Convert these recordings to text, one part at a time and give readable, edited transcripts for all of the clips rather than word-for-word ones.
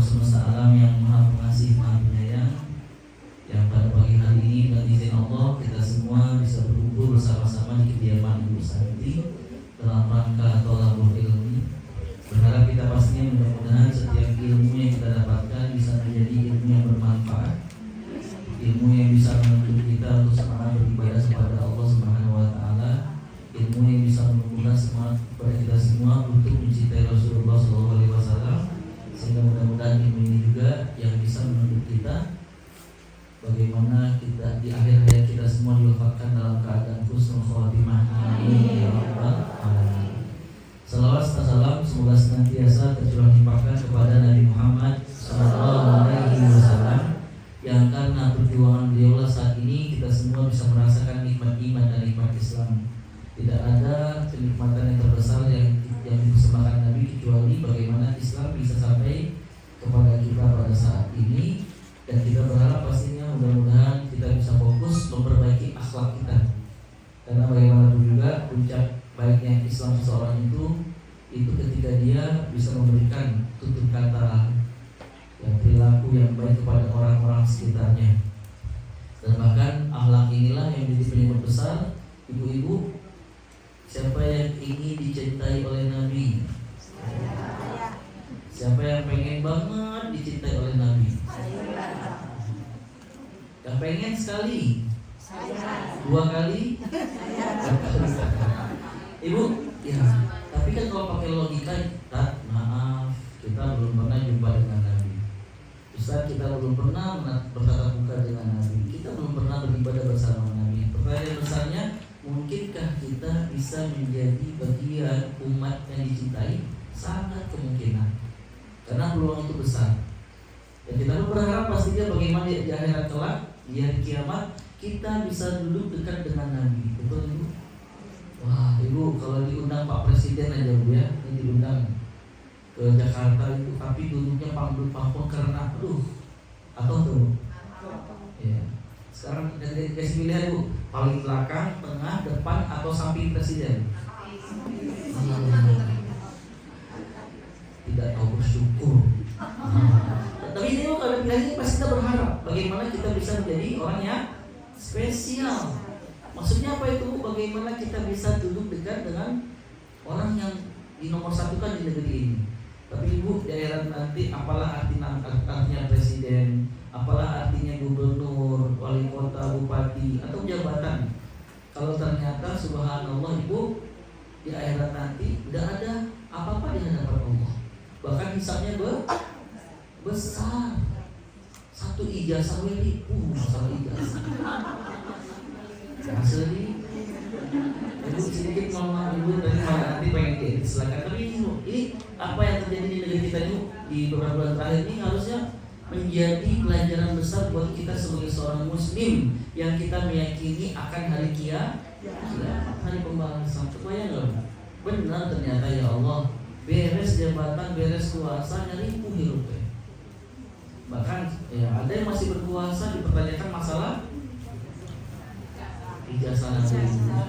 semesta alam yang maha pengasih, maha penyayang, yang pada pagi hari ini dengan izin Allah kita semua bisa berkumpul bersama-sama di kediaman Ibu Santi dalam rangka thalabul ilmi. Berharap kita pastinya mudah-mudahan setiap ilmu yang kita dapatkan bisa menjadi ilmu yang bermanfaat, ilmu yang bisa menuntun kita untuk semangat beribadah kepada Allah Subhanahu wa taala, ilmu yang bisa menumbuhkan semangat kepada kita semua untuk mencintai Rasulullah SAW, sehingga mudah-mudahan ilmu ini juga yang bisa menuntun kita bagaimana kita di akhir hayat kita semua diwafatkan dalam keadaan husnul khotimah. Amin ya rabbal alamin. Salawat serta salam semoga senantiasa tercurah limpahkan kepada Nabi Muhammad SAW, yang karena perjuangan beliaulah saat ini kita semua bisa merasakan nikmat iman dan nikmat Islam. Tidak ada kenikmatan yang terbesar yang dipersembahkan Nabi kecuali bagaimana Islam bisa sampai kepada kita pada saat ini. Dan kita berharap pastinya mudah-mudahan kita bisa fokus memperbaiki akhlak kita, karena bagaimanapun juga puncak baiknya Islam seseorang itu ketika dia bisa memberikan tutur kata yang perilaku yang baik kepada orang-orang sekitarnya. Dan bahkan akhlak inilah yang menjadi penyebab besar. Ibu-ibu, siapa yang ingin dicintai oleh Nabi? Siapa yang pengen banget dicintai oleh Nabi? Yang pengen sekali? Dua kali? Ibu, ya. Tapi kan kalau pakai logika, maaf, kita belum pernah jumpa dengan Nabi. Ustaz, kita belum pernah bertatap muka dengan Nabi. Kita belum pernah beribadah bersama Nabi. Pertanyaan besarnya, mungkinkah kita bisa menjadi bagian umat yang dicintai? Sangat kemungkinan, karena peluang itu besar. Dan kita berharap pastinya bagaimana di akhirat kelak, di hari kiamat, kita bisa duduk dekat dengan Nabi. Betul Ibu? Wah Ibu, kalau diundang Pak Presiden aja Bu ya, ini diundang ke Jakarta itu, tapi duduknya panggung karena atau tuh ya. Sekarang kasih pilihan Bu, paling belakang, tengah, depan, atau samping Presiden. Tidak tahu bersyukur. Tapi ini kalau pilihan ini pasti kita berharap bagaimana kita bisa menjadi orang yang spesial. Maksudnya apa itu? Bagaimana kita bisa duduk dekat dengan orang yang dinomor satukan di negeri ini. Tapi Ibu, di akhirat nanti apalah artinya presiden, apalah artinya gubernur, wali kota, bupati, atau jabatan, kalau ternyata subhanallah Ibu, di akhirat nanti tidak ada apa-apa di hadapan Allah. Bahkan hisabnya besar. Satu ijazah masalah ijazah. Asli. Ibu sedikit ngomong Ibu dari mana nanti pengen diedit silakan. Tapi ini apa yang terjadi di negeri kita ini di beberapa bulan terakhir ini harusnya menjadi pelajaran besar buat kita sebagai seorang muslim yang kita meyakini akan hari kiamat, hari pembalasan. Supaya enggak benar ternyata ya Allah, beres jabatan, beres kuasa, nyari hidup. Bahkan ya ada yang masih berkuasa dipertanyakan masalah ijazah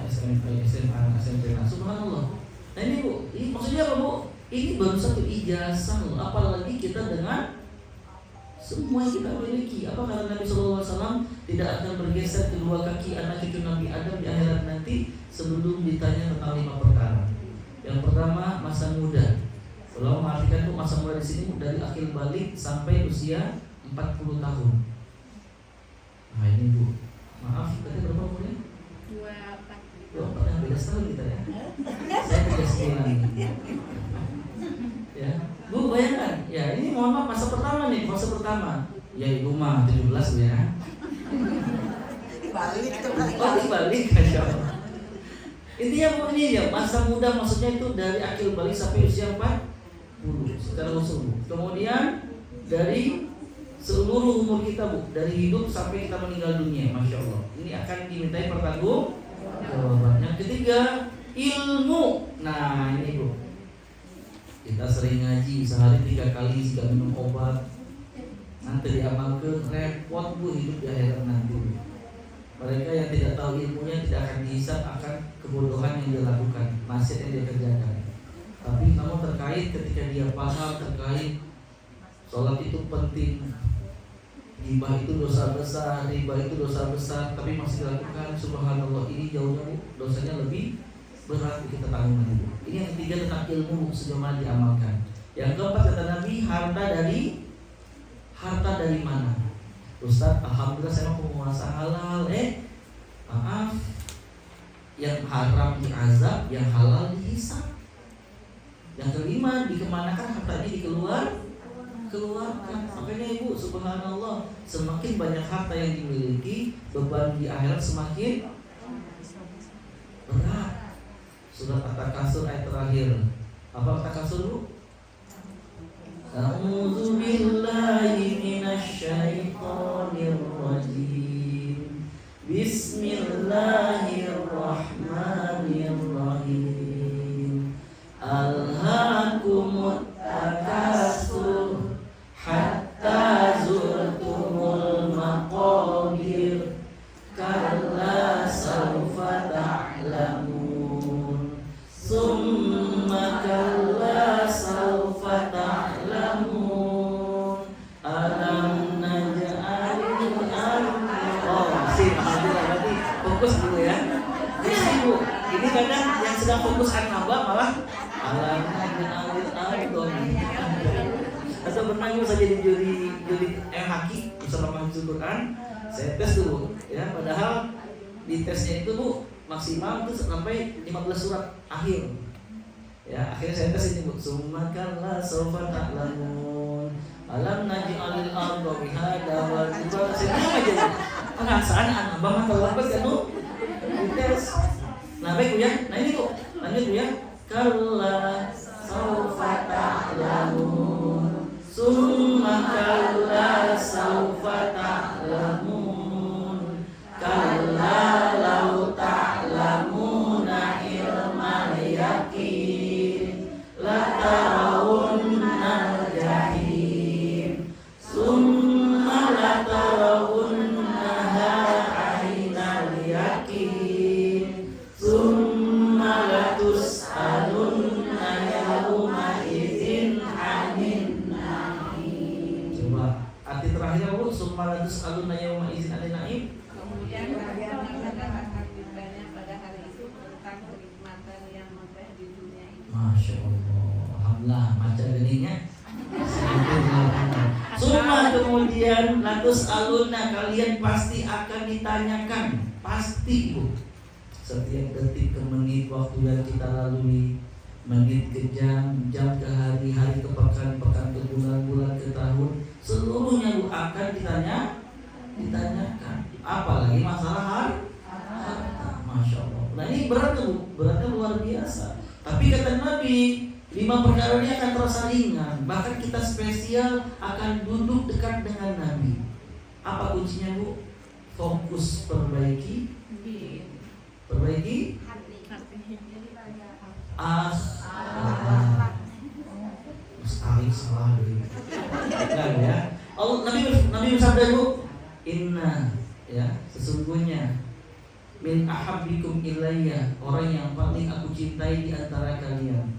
SMP, SMA, SMP. Subhanallah. Nah ini Bu, ini maksudnya apa Bu? Ini baru satu ijazah loh. Apalagi kita dengan semua yang kita miliki. Apa kata Nabi SAW? Tidak akan bergeser kedua kaki anak cucu Nabi Adam di akhirat nanti sebelum ditanya tentang 5 perkara. Yang pertama masa muda. Kalau mengartikan itu masa muda di sini dari akil balik sampai usia 40 tahun. Nah ini Bu, maaf, tadi berapa umurnya? 24 yang beda sekali kita ya. Saya 39. Ya, Bu bayangkan, ya ini mohon maaf fase pertama nih, fase pertama. Ya Ibu mah 17 ya. Dibalik aja. Intinya Bu ini ya, masa muda maksudnya itu dari akil balik sampai usia 40 secara usul. Kemudian dari seluruh umur kita Bu, dari hidup sampai kita meninggal dunia, Masya Allah. Ini akan dimintai pertanggungjawaban. Yang ketiga, ilmu. Nah ini Bu, kita sering ngaji sehari 3 kali jika minum obat, nanti diamalkan repot Bu hidup di akhirat nanti. Mereka yang tidak tahu ilmunya tidak akan dihisab akan kebodohan yang dia lakukan, maksiat yang dia kerjakan. Tapi namun terkait ketika dia paham terkait Sholat itu penting. Ghibah itu dosa besar, riba itu dosa besar, tapi masih dilakukan. Subhanallah, ini jauhnya Bu, dosanya lebih berat kita tanggung Bu. Ini yang ketiga tentang ilmu sejauh mana diamalkan. Yang keempat kata Nabi, harta dari mana? Ustaz, alhamdulillah saya mau penguasa halal. Maaf, yang haram diazab, yang halal dihisab. Yang kelima, dikemanakan hartanya dikeluarkan. Makanya Ibu, subhanallah, semakin banyak harta yang dimiliki, beban di akhirat semakin berat. Surat At-Takasur ayat terakhir. Apa At-Takasur Bu? A'udzu billahi minasy syaithanir rajim. Bismillahirrahmanirrahim. Alhaakumut takasur hatta zurtumul maqabir kalla sawfa ta'lamun summa kalla sawfa ta'lamun alam naj'alil ardi. Alhamdulillah, berarti fokus dulu ya. Jadi Bu, ini kadang yang sedang fokus an-naba malah alam naj'alil ardi. Asal pernah saya jadi juri haki bersama Mahfuzul Quran, saya tes dulu ya, padahal di tesnya itu Bu maksimal itu sampai 15 surat akhir. Ya, akhirnya saya tes ini Bu, summakalla sawfa ta'lamun alam naj'alil arda mihada wa jibala. Saya aja Bu, perasaan anak banget kalau apa kan Bu di tes. Nah baik Bu ya, nah ini Bu lanjut Bu ya, kalla sawfa ta'lamun summa kalla sawfa ta'lamun kalla law ta'lamuna ilmal yaqin latarawunnal jahim summa latarawunnaha ainal yaqin summa latus'alunna yawma idzin 'anil. Arti terakhirnya Bu, summalatus aluna yauma izin alinaim. Kemudian kalian akan ditanya pada hari itu tentang kenikmatan yang megah di dunia ini. Masya Allah, alhamdulillah, macam geningnya. Summa kemudian latus aluna, kalian pasti akan ditanyakan, pasti Bu. Setiap detik ke menit waktu yang kita lalui, menit ke jam, jam ke hari, hari ke pekan, pekan ke bulan, bulan ke tahun, seluruhnya Bu akan ditanyakan. Apalagi masalah harta. Masya Allah. Nah ini berat Bu, beratnya luar biasa. Tapi kata Nabi, 5 perkara ini akan terasa ringan. Bahkan kita spesial akan duduk dekat dengan Nabi. Apa kuncinya Bu? Fokus perbaiki mustahil salah deh. Ya. Allah Nabi bersabda Bu, inna ya sesungguhnya min ahabbikum ilayya, orang yang paling aku cintai di antara kalian,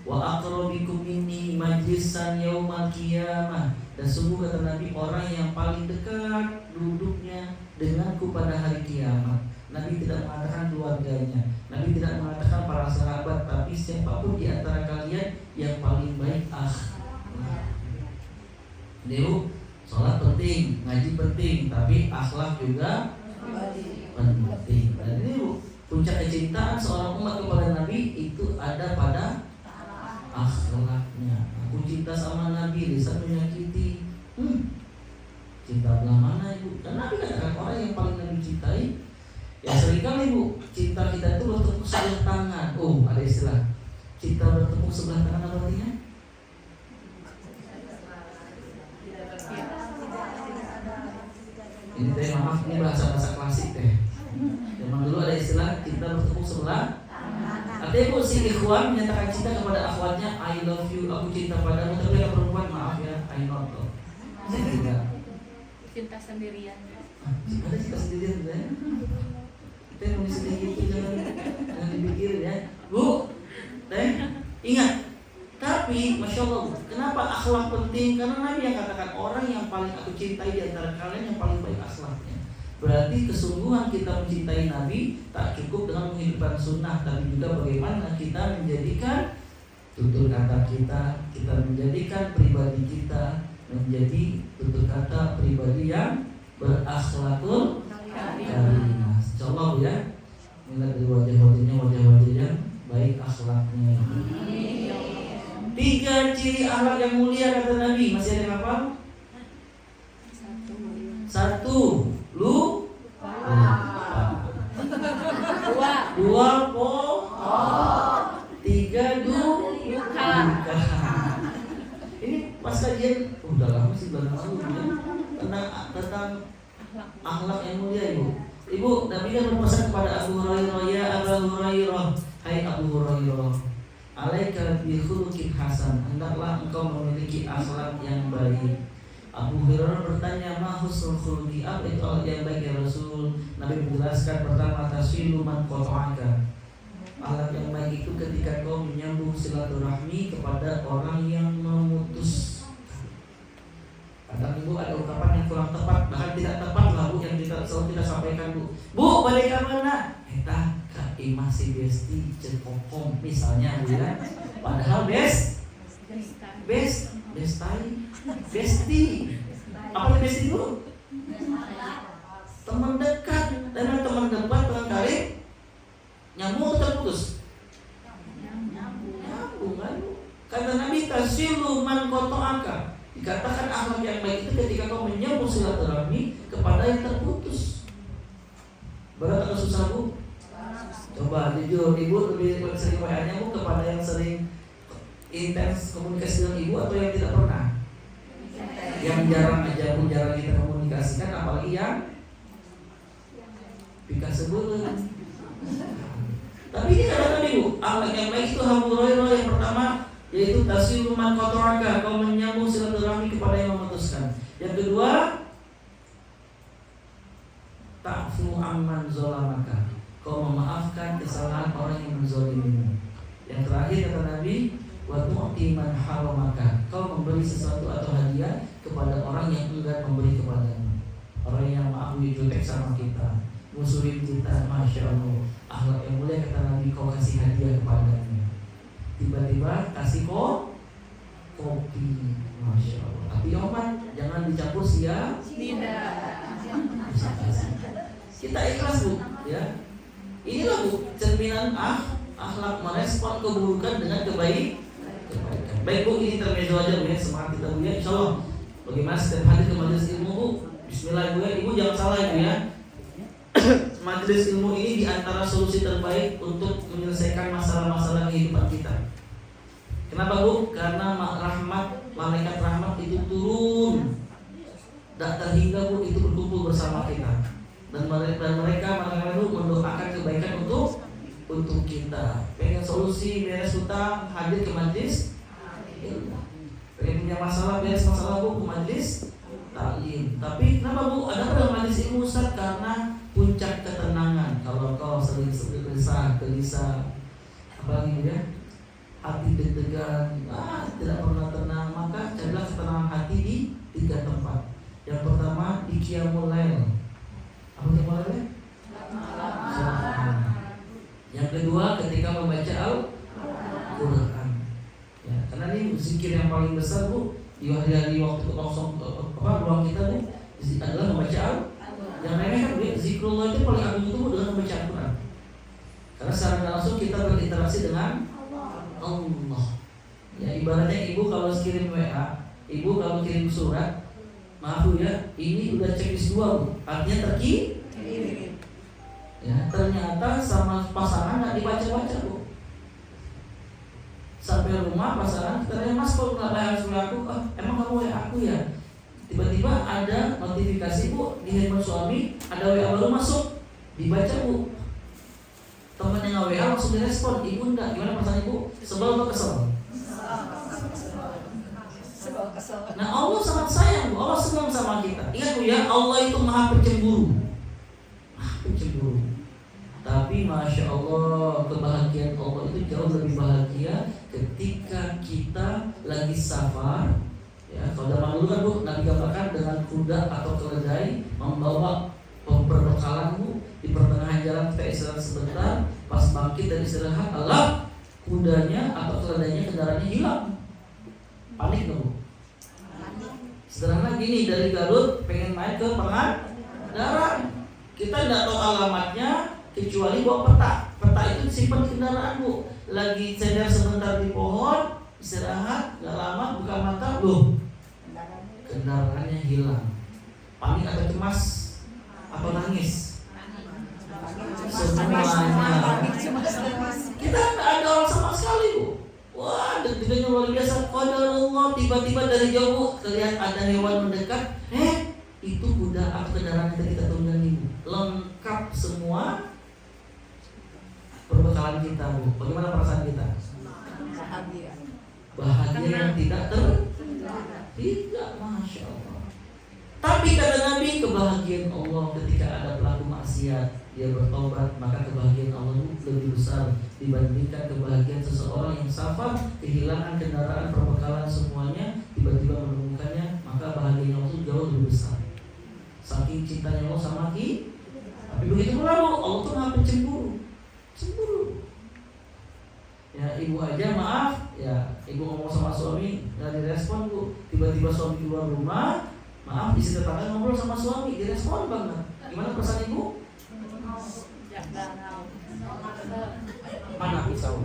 wa aqrabikum minni majlisan yaumal qiyamah, dan sungguh kata Nabi orang yang paling dekat duduknya denganku pada hari kiamat. Nabi tidak mengatakan keluarganya, Nabi tidak mengatakan para sahabat, tapi siapapun di antara kalian yang paling baik akhlak. Jadi sholat penting, ngaji penting, tapi akhlak juga penting. Dan ini puncak kecintaan seorang umat kepada Nabi itu ada pada akhlaknya. Aku cinta sama Nabi, lisan menyakiti. Cinta belah mana Ibu? Dan Nabi katakan orang yang paling Nabi cintai. Ya seringkali Bu, cinta kita itu bertepuk sebelah tangan. Oh, ada istilah cinta bertepuk sebelah tangan, apa artinya? Ini teh maaf, ini bahasa klasik teh. Zaman dulu ada istilah cinta bertepuk sebelah. Artinya Bu, si ikhwan menyatakan cinta kepada akhwatnya, I love you, aku cinta padamu. Tapi ada perempuan, maaf ya, I not love. Cinta sendirian. Ada cinta sendirian ya? Kita nulis gitu, jangan dipikirin ya Bu. Teh, ingat, Tapi Masya Allah, kenapa akhlak penting? Karena Nabi yang katakan orang yang paling aku cintai di antara kalian yang paling baik akhlaknya. Berarti kesungguhan kita mencintai Nabi tak cukup dengan menghidupkan sunnah, tapi juga bagaimana kita menjadikan tutur kata kita menjadikan pribadi kita menjadi tutur kata pribadi yang berakhlakul karimah. Insyaallah ya, melihat dari wajah-wajah yang baik akhlaknya. 3 ciri akhlak yang mulia kata Nabi. Masih ada yang apa? 1 lupa. 2 bohong. 3 duka. Ini pas kajian udah lama sih, bulan lalu ya, tentang akhlak yang mulia Ibu. Ibu, Nabi kan berpesan kepada Abu Hurairah, ya Abu Hurairah, hai Abu Hurairah, alaika bi khuluqin hasan, hendaklah engkau memiliki akhlak yang baik. Abu Hurairah bertanya, ma husnul khuluqi, apa itu akhlak yang baik ya Rasul? Nabi menjelaskan, pertama tasilu man qata'aka. Akhlak yang baik itu ketika kau menyambung silaturahmi kepada orang yang memutus. Kadang Ibu ada ungkapan yang kurang tepat, bahkan tidak tepat lah Bu, yang selalu kita sampaikan Bu, balik ke mana? Eta ka imah si besti cekokom misalnya Bu ya. Padahal besti. Apa itu besti Bu? Teman dekat. Dan teman dekat barangkali nyambung atau terputus? Nyambung kan? Kata Nabi tasilu man qata'aka. Dikatakan akhlak yang baik itu ketika kau menyambung silaturahmi kepada yang terputus. Berat atau susah Bu? Coba jujur, Ibu lebih sering WA-nya Bu kepada yang sering intens komunikasi dengan Ibu atau yang tidak pernah? Yang jarang aja Bu, jarang kita komunikasikan, apalagi yang pika sebulan. Tapi ini kata Ibu, akhlak yang baik itu Abu Hurairah yang pertama yaitu tasilu man qata'aka, kau menyambung silaturahmi kepada yang memutuskan. Yang kedua, ta'fu amman zalamaka, kau memaafkan kesalahan orang yang menzalimimu. Yang terakhir kata Nabi, wa tu'ti man haramaka, kau memberi sesuatu atau hadiah kepada orang yang enggan memberi kepadamu. Orang yang jutek sama kita, musuhin kita, Masya Allah. Akhlak yang mulia kata Nabi, kau kasih hadiah kepadanya. Tiba-tiba kasih kopi, Masya Allah. Tapi obat jangan dicampur tidak. Kita ikhlas Bu, ya. Inilah Bu cerminan akhlak merespon keburukan dengan kebaikan. Baik Bu, ini intermezzo aja Bu ya, semangat kita Bu ya. Insya Allah. Bagaimana setiap hari ke majelis ilmu Bu? Bismillah Bu ya. Ibu jangan salah Bu ya. Majelis ilmu ini diantara solusi terbaik untuk menyelesaikan masalah-masalah kehidupan kita. Kenapa Bu? Karena malaikat rahmat itu turun, tak terhingga Bu itu berkumpul bersama kita. Dan mereka itu mendoakan kebaikan untuk kita. Pengen solusi beres hutang, hadir ke majelis ilmu. Pengen punya masalah, beres masalah Bu ke majelis taklim. Tapi kenapa Bu? Ada pada majelis ilmu Ustaz? Karena puncak ketenangan. Kalau kau sering gelisah, apalagi ya, hati deg-degan, tidak pernah tenang, maka carilah ketenangan hati di 3 tempat. Yang pertama di qiyamul lail. Apa qiyamul lail? Yang kedua ketika membaca Al-Quran. Ya, karena ini zikir yang paling besar Bu di hari-hari waktu kosong ruang kita Bu adalah membaca Al-Quran. Yang remeh kan zikrullah itu paling agung itu dengan membaca Al-Quran. Karena secara langsung kita berinteraksi dengan Allah. Ya ibaratnya Ibu kalau kirim WA, Ibu kalau kirim surat, maaf Bu ya, ini udah checklist 2 Bu. Artinya terkirim. Ya, ternyata sama pasangan nggak dibaca-baca Bu. Sampai rumah pasangan ternyata Mas kok nggak balas WA aku? Emang kamu WA aku ya? Tiba-tiba ada notifikasi Bu di handphone suami, ada WA baru masuk, dibaca Bu. Temannya nggak WA langsung direspon, Ibu enggak, gimana perasaan Ibu? Sebel atau kesel? Nah Allah sangat sayang Bu, Allah senang sama kita. Ingat Bu ya, Allah itu maha pencemburu. Tapi Masya Allah, kebahagiaan Allah itu jauh lebih bahagia ketika kita lagi safar, ya kalau zaman dulu kan Bu, Nabi gambarkan dengan kuda atau keledai membawa perbekalanmu di pertengahan jalan kita istirahat sebentar, pas bangkit dari istirahat Allah kudanya atau keledainya kendaraannya hilang. Panik nggak Bu? Sederhana gini, dari Garut pengen main ke Pangandaran, kita tidak tahu alamatnya kecuali bawa peta. Peta itu simpan di kendaraan Bu. Lagi sender sebentar di pohon, istirahat, nggak lama buka mata, loh kendaraannya hilang. Panik atau cemas atau nangis? Semuanya. Kita nggak ada orang sama sekali Bu. Wah, deg-degannya luar biasa. Qadarullah, tiba-tiba dari jauh Bu, terlihat ada hewan mendekat. Itu kuda atau kendaraan yang kita tunggangi Bu. Lengkap semua perbekalan kita Bu. Bagaimana perasaan kita? Bahagia yang tidak tidak, Masya Allah. Tapi kata Nabi, kebahagiaan Allah ketika ada pelaku maksiat, dia bertobat, maka kebahagiaan Allah lebih besar dibandingkan kebahagiaan seseorang yang safar, kehilangan kendaraan, perbekalan semuanya, tiba-tiba menemukannya, maka bahagianya Allah jauh lebih besar. Saking cintanya Allah sama kita. Tapi begitu berlalu, Allah tuh nggak pencemburu. Cemburu. Ya ibu aja maaf, ya ibu ngomong sama suami nggak direspon Bu. Tiba-tiba suami keluar rumah, maaf istri tetangga ngobrol sama suami, direspon banget. Gimana perasaan ibu? Mana pisau?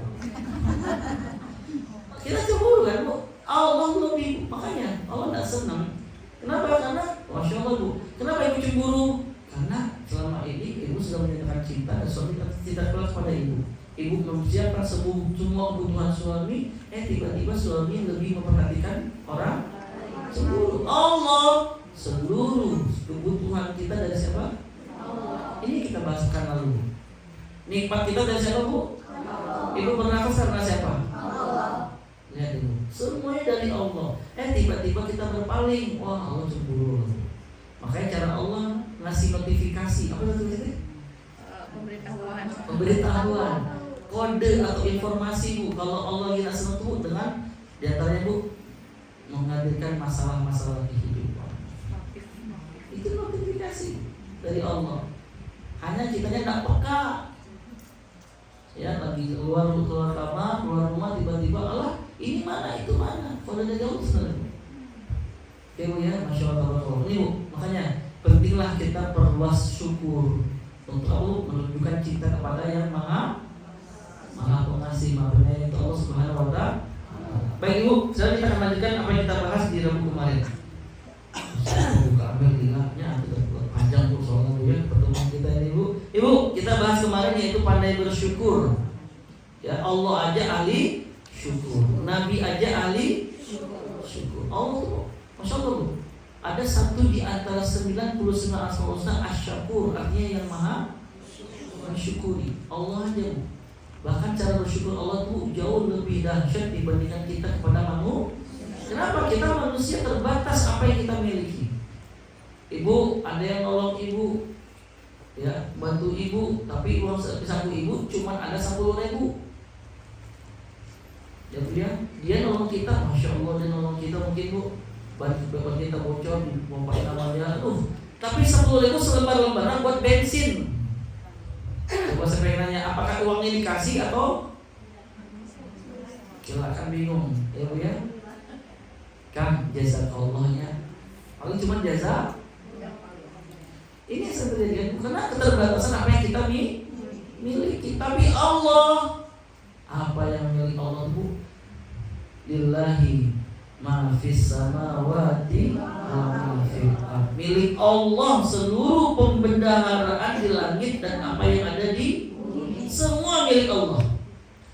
Kita cemburu kan Bu? Allah lebih, makanya Allah tidak senang. Kenapa? Karena Masya Allah Bu. Kenapa ibu cemburu? Karena selama ini ibu sudah menyatakan cinta dan suami tidak kelas pada ibu. Ibu mempersiapkan semua kebutuhan suami, tiba-tiba suami lebih memperhatikan orang. Cemburu. Allah seluruh kebutuhan kita dari siapa? Allah. Ini kita bahaskan lalu. Nikmat kita dari siapa Bu? Allah. Ibu bernafas karena siapa? Allah. Lihat ibu, semuanya dari Allah. Tiba-tiba kita berpaling, wah Allah cemburu. Makanya cara Allah ngasih notifikasi, apa itu? Pemberitahuan, kode atau informasi Bu. Kalau Allah ingin sesuatu dengan diantaranya Bu, menghadirkan masalah-masalah kehidupan. Itu notifikasi dari Allah. Hanya kitanya tidak peka. Ya lagi keluar kamar, keluar rumah, tiba-tiba Allah ini mana itu mana? Kode dari Allah sebenarnya. Oke Bu ya, Masya Allah. Ini Bu, makanya pentinglah kita perluas syukur untuk Allah, menunjukkan cinta kepada yang maha pengasih, maha penyayang, itu Allah Subhanahu wa Ta'ala. Baik Ibu, sekarang kita akan lanjutkan apa yang kita bahas di Rabu kemarin. Buka ambil ingatnya, panjang Bu soalnya ya pertemuan kita ini Bu. Ibu, kita bahas kemarin yaitu pandai bersyukur. Ya Allah aja ahli syukur, Nabi aja ahli syukur. Allah tuh, Masya Allah Bu. Ada satu di antara 99 asmaul husna asy-syakur, artinya yang maha mensyukuri. Allah aja Bu. Bahkan cara bersyukur Allah tuh jauh lebih dahsyat dibandingkan kita kepada manusia. Kenapa? Kita manusia terbatas apa yang kita miliki. Ibu, ada yang nolong ibu, ya bantu ibu, tapi uang saku ibu cuma ada 10.000. Ya dia nolong kita, Masya Allah dia nolong kita mungkin Bu. Bapak kita bocor, mau pakai namanya, tapi 10.000 selembar-lembaran buat bensin. Coba saya pengen nanya, apakah uangnya dikasih atau kita akan bingung, ya Bu ya? Kan jazakallahnya, paling cuma jasa. Ini yang terjadi karena keterbatasan apa yang kita miliki. Tapi Allah, apa yang milik Allah Bu? Lillahi ma fis samawati wa ma fil ardh. Milik Allah seluruh pembendaharaan di langit dan apa yang ada di bumi. Semua milik Allah.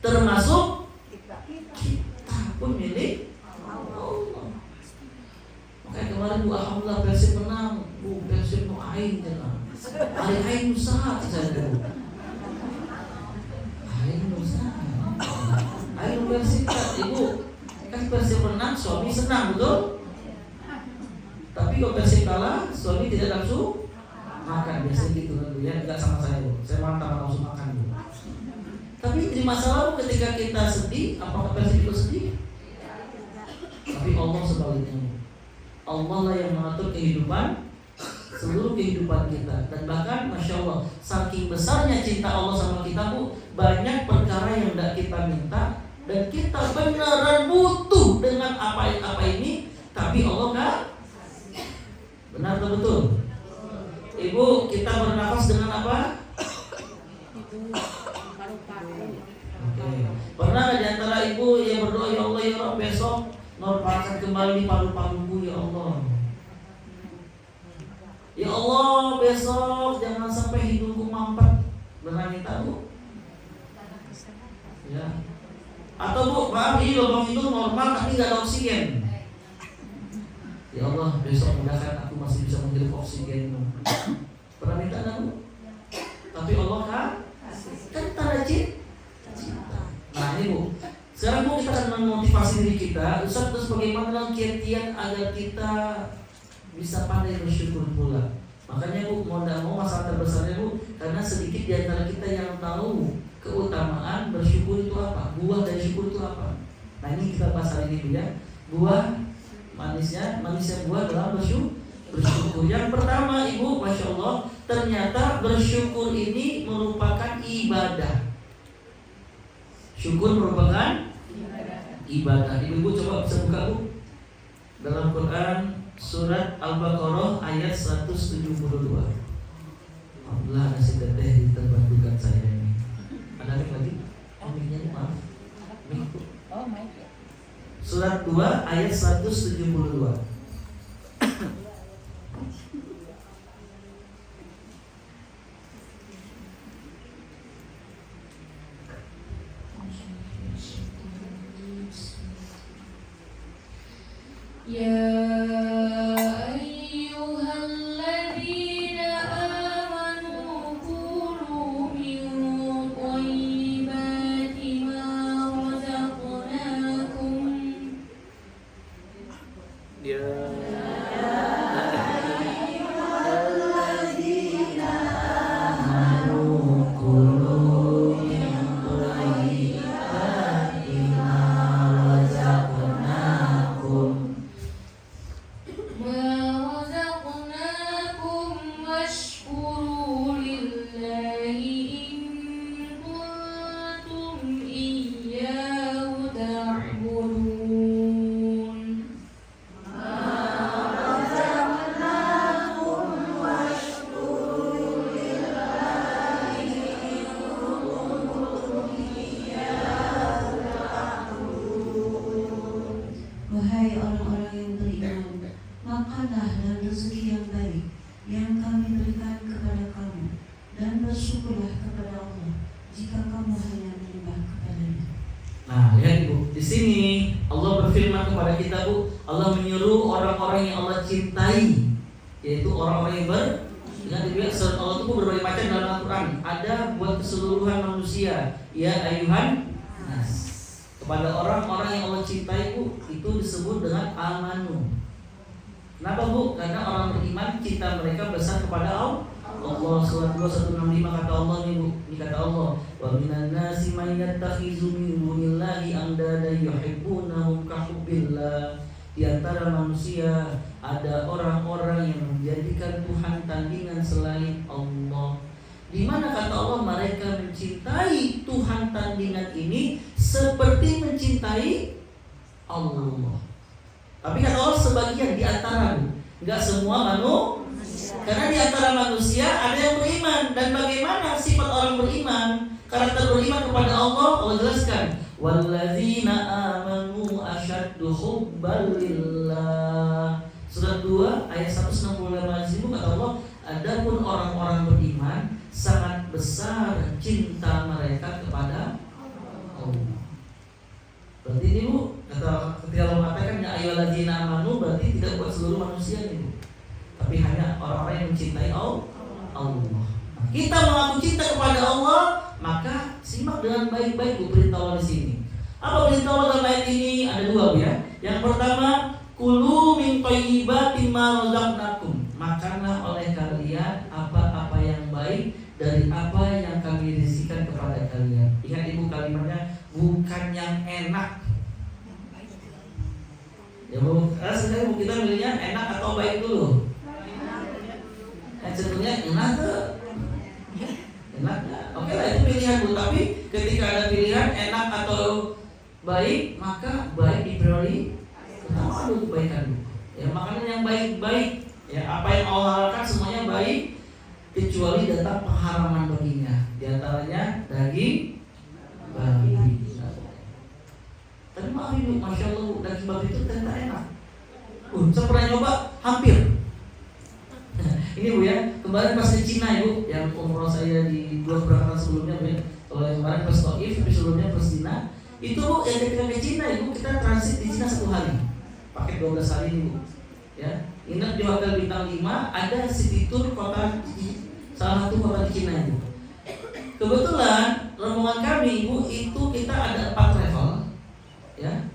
Termasuk kita pun milik Allah. Makanya kemarin Bu alhamdulillah Persib menang. Bu Persib mau aing tenang. Aing usaha saja Bu. Aing usaha. Aing Persib Ibu kan Persib menang, suami senang, betul? Tapi kalau Persib kalah, suami tidak langsung makan. Biasanya gitu kan, ya enggak sama saya Bu. Saya malah tak langsung makan Bu. Tapi di masa lalu ketika kita sedih, apakah Persib itu sedih? Tapi Allah sebaliknya. Allah lah yang mengatur kehidupan, seluruh kehidupan kita. Dan bahkan Masya Allah, saking besarnya cinta Allah sama kita Bu, banyak perkara yang tidak kita minta dan kita beneran butuh dengan apa ini, tapi Allah kan? Benar atau betul? Ibu, kita bernafas dengan apa? Okay. Pernah nggak di antara ibu yang berdoa, ya Allah ya Rabb, besok normalkan kembali paru-paruku ya Allah. Ya Allah, besok jangan sampai hidungku mampet. Benar minta Bu? Ya. Atau Bu, maaf ini lubang itu normal tapi nggak ada oksigen. Ya Allah, besok mudahkan aku masih bisa menghirup oksigen. Pernah minta nggak Bu? Tapi Allah kan tanda cinta. Nah ini Bu, sekarang Bu kita akan memotivasi diri kita. Ustaz, terus bagaimana kiat-kiat agar kita bisa pandai bersyukur pula? Makanya Bu, mau tidak mau masalah terbesarnya Bu, karena sedikit di antara kita yang tahu keutamaan bersyukur itu apa, buah dari syukur itu apa. Nah ini kita bahas hari ini Bu ya. Buah manisnya buah dalam bersyukur. Yang pertama Ibu, Masya Allah, ternyata bersyukur ini merupakan ibadah. Syukur merupakan ibadah. Ibu coba bisa buka Bu dalam Quran surat Al-Baqarah ayat 172. Allah nasi teteh diterbantukan saya ini. Ada lagi? Miknya ini maaf. Oh, mic. Surat 2 ayat 172. Ya ayyuhalladzina amanu kulu min thayyibati ma razaqnakum. Ya Wahai orang-orang yang beriman, makanlah dan rezeki yang baik yang kami berikan kepada kamu, dan bersyukurlah kepada Allah jika kamu hanya menyembah kepada-Nya. Nah, lihat Bu, di sini Allah berfirman kepada kita Bu, Allah menyuruh orang-orang yang Allah cintai, yaitu orang-orang yang ingat juga surat Allah itu berbagai macam dalam Al-Quran. Ada buat keseluruhan manusia, ya ayuhan nas. Kepada orang-orang yang Allah cintai Bu, itu disebut dengan amanu. Kenapa Bu? Karena orang beriman cinta mereka besar kepada Allah. Surat 2 165 kata Allah nih Bu, ini kata Allah, wa minan nasi may yattakhizu min dunillahi andada yuhibbunahum ka hubbillah. Di antara manusia ada orang-orang yang menjadikan Tuhan tandingan selain Allah. Di mana kata Allah mereka mencintai Tuhan tandingan ini seperti mencintai Allah. Tapi kata Allah sebagian di antara, enggak semua manusia. Karena di antara manusia ada yang beriman. Dan bagaimana sifat orang beriman? Karakter beriman kepada Allah, Allah jelaskan, walladzina amanu asyaddu hubban lillah. Surat 2 ayat 165 di sini kata Allah, adapun orang-orang beriman sangat besar cinta mereka kepada Allah. Berarti ini Bu, ketika Allah mengatakan ya ayyuhalladzina amanu, berarti tidak buat seluruh manusia ini Bu, tapi hanya orang-orang yang mencintai Allah. Nah, kita mengaku cinta kepada Allah, maka simak dengan baik-baik Bu perintah Allah di sini. Apa perintah Allah dalam ayat ini? Ada dua Bu ya. Yang pertama, kulu min thayyibati ma razaqnakum. Makanlah oleh kalian apa-apa yang baik dari apa yang kami rizkikan kepada kalian. Ingat Ibu kalimatnya, bukan yang enak. Ya bu, sebenarnya bu kita milihnya enak atau baik dulu. Sebetulnya enak tuh, enaknya. Oke lah itu pilihan bu. Tapi ketika ada pilihan enak atau baik, maka baik diprioritaskan dulu kebaikan bu. Ya makanya yang baik-baik. Ya apa yang Allah halalkan semuanya baik kecuali datang pengharaman baginya. Di antaranya daging babi. Tapi maaf ibu, masya Allah daging babi itu ternyata enak. Saya pernah nyoba hampir. Ini bu ya, kemarin pas di Cina ibu, yang umroh saya di 2 keberangkatan sebelumnya bu ya. Kalau yang kemarin pas Taif, tapi sebelumnya pas Cina. Itu bu yang ketika ke Cina ibu, kita transit di Cina 1 hari, pakai 12 hari ibu. Ya, ingat di hotel bintang 5 ada city tour kota salah satu kota di Cina ibu. Kebetulan rombongan kami ibu itu kita ada 4 travel, ya,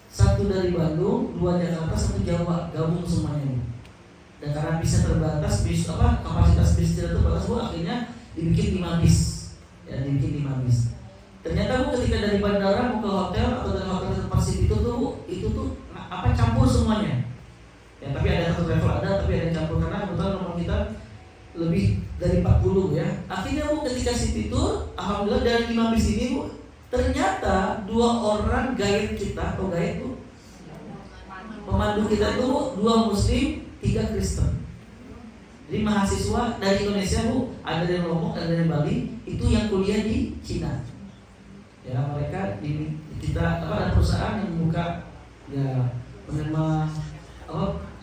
1 dari Bandung, 2 Jakarta, 1 Jawa, gabung semuanya ibu. Dan karena bisa terbatas bis kapasitas bis tidak terbatas bu, akhirnya dibikin 5 bis, ya dibikin 5 bis. Ternyata bu ketika dari bandara mau ke hotel atau dari hotel ke tempat city tour tuh bu, itu tuh campur semuanya. Ya, tapi ada satu travel ada, tapi ada yang campur karena kebetulan rombongan kita lebih dari 40 ya. Akhirnya bu ketika city tour, alhamdulillah dari 5 bis ini bu, ternyata 2 orang guide kita atau guide bu, pemandu kita tuh 2 muslim, 3 Kristen. Jadi mahasiswa dari Indonesia bu, ada dari Lombok, ada dari Bali, itu yang kuliah di Cina. Ya mereka kita ada perusahaan yang membuka ya menerima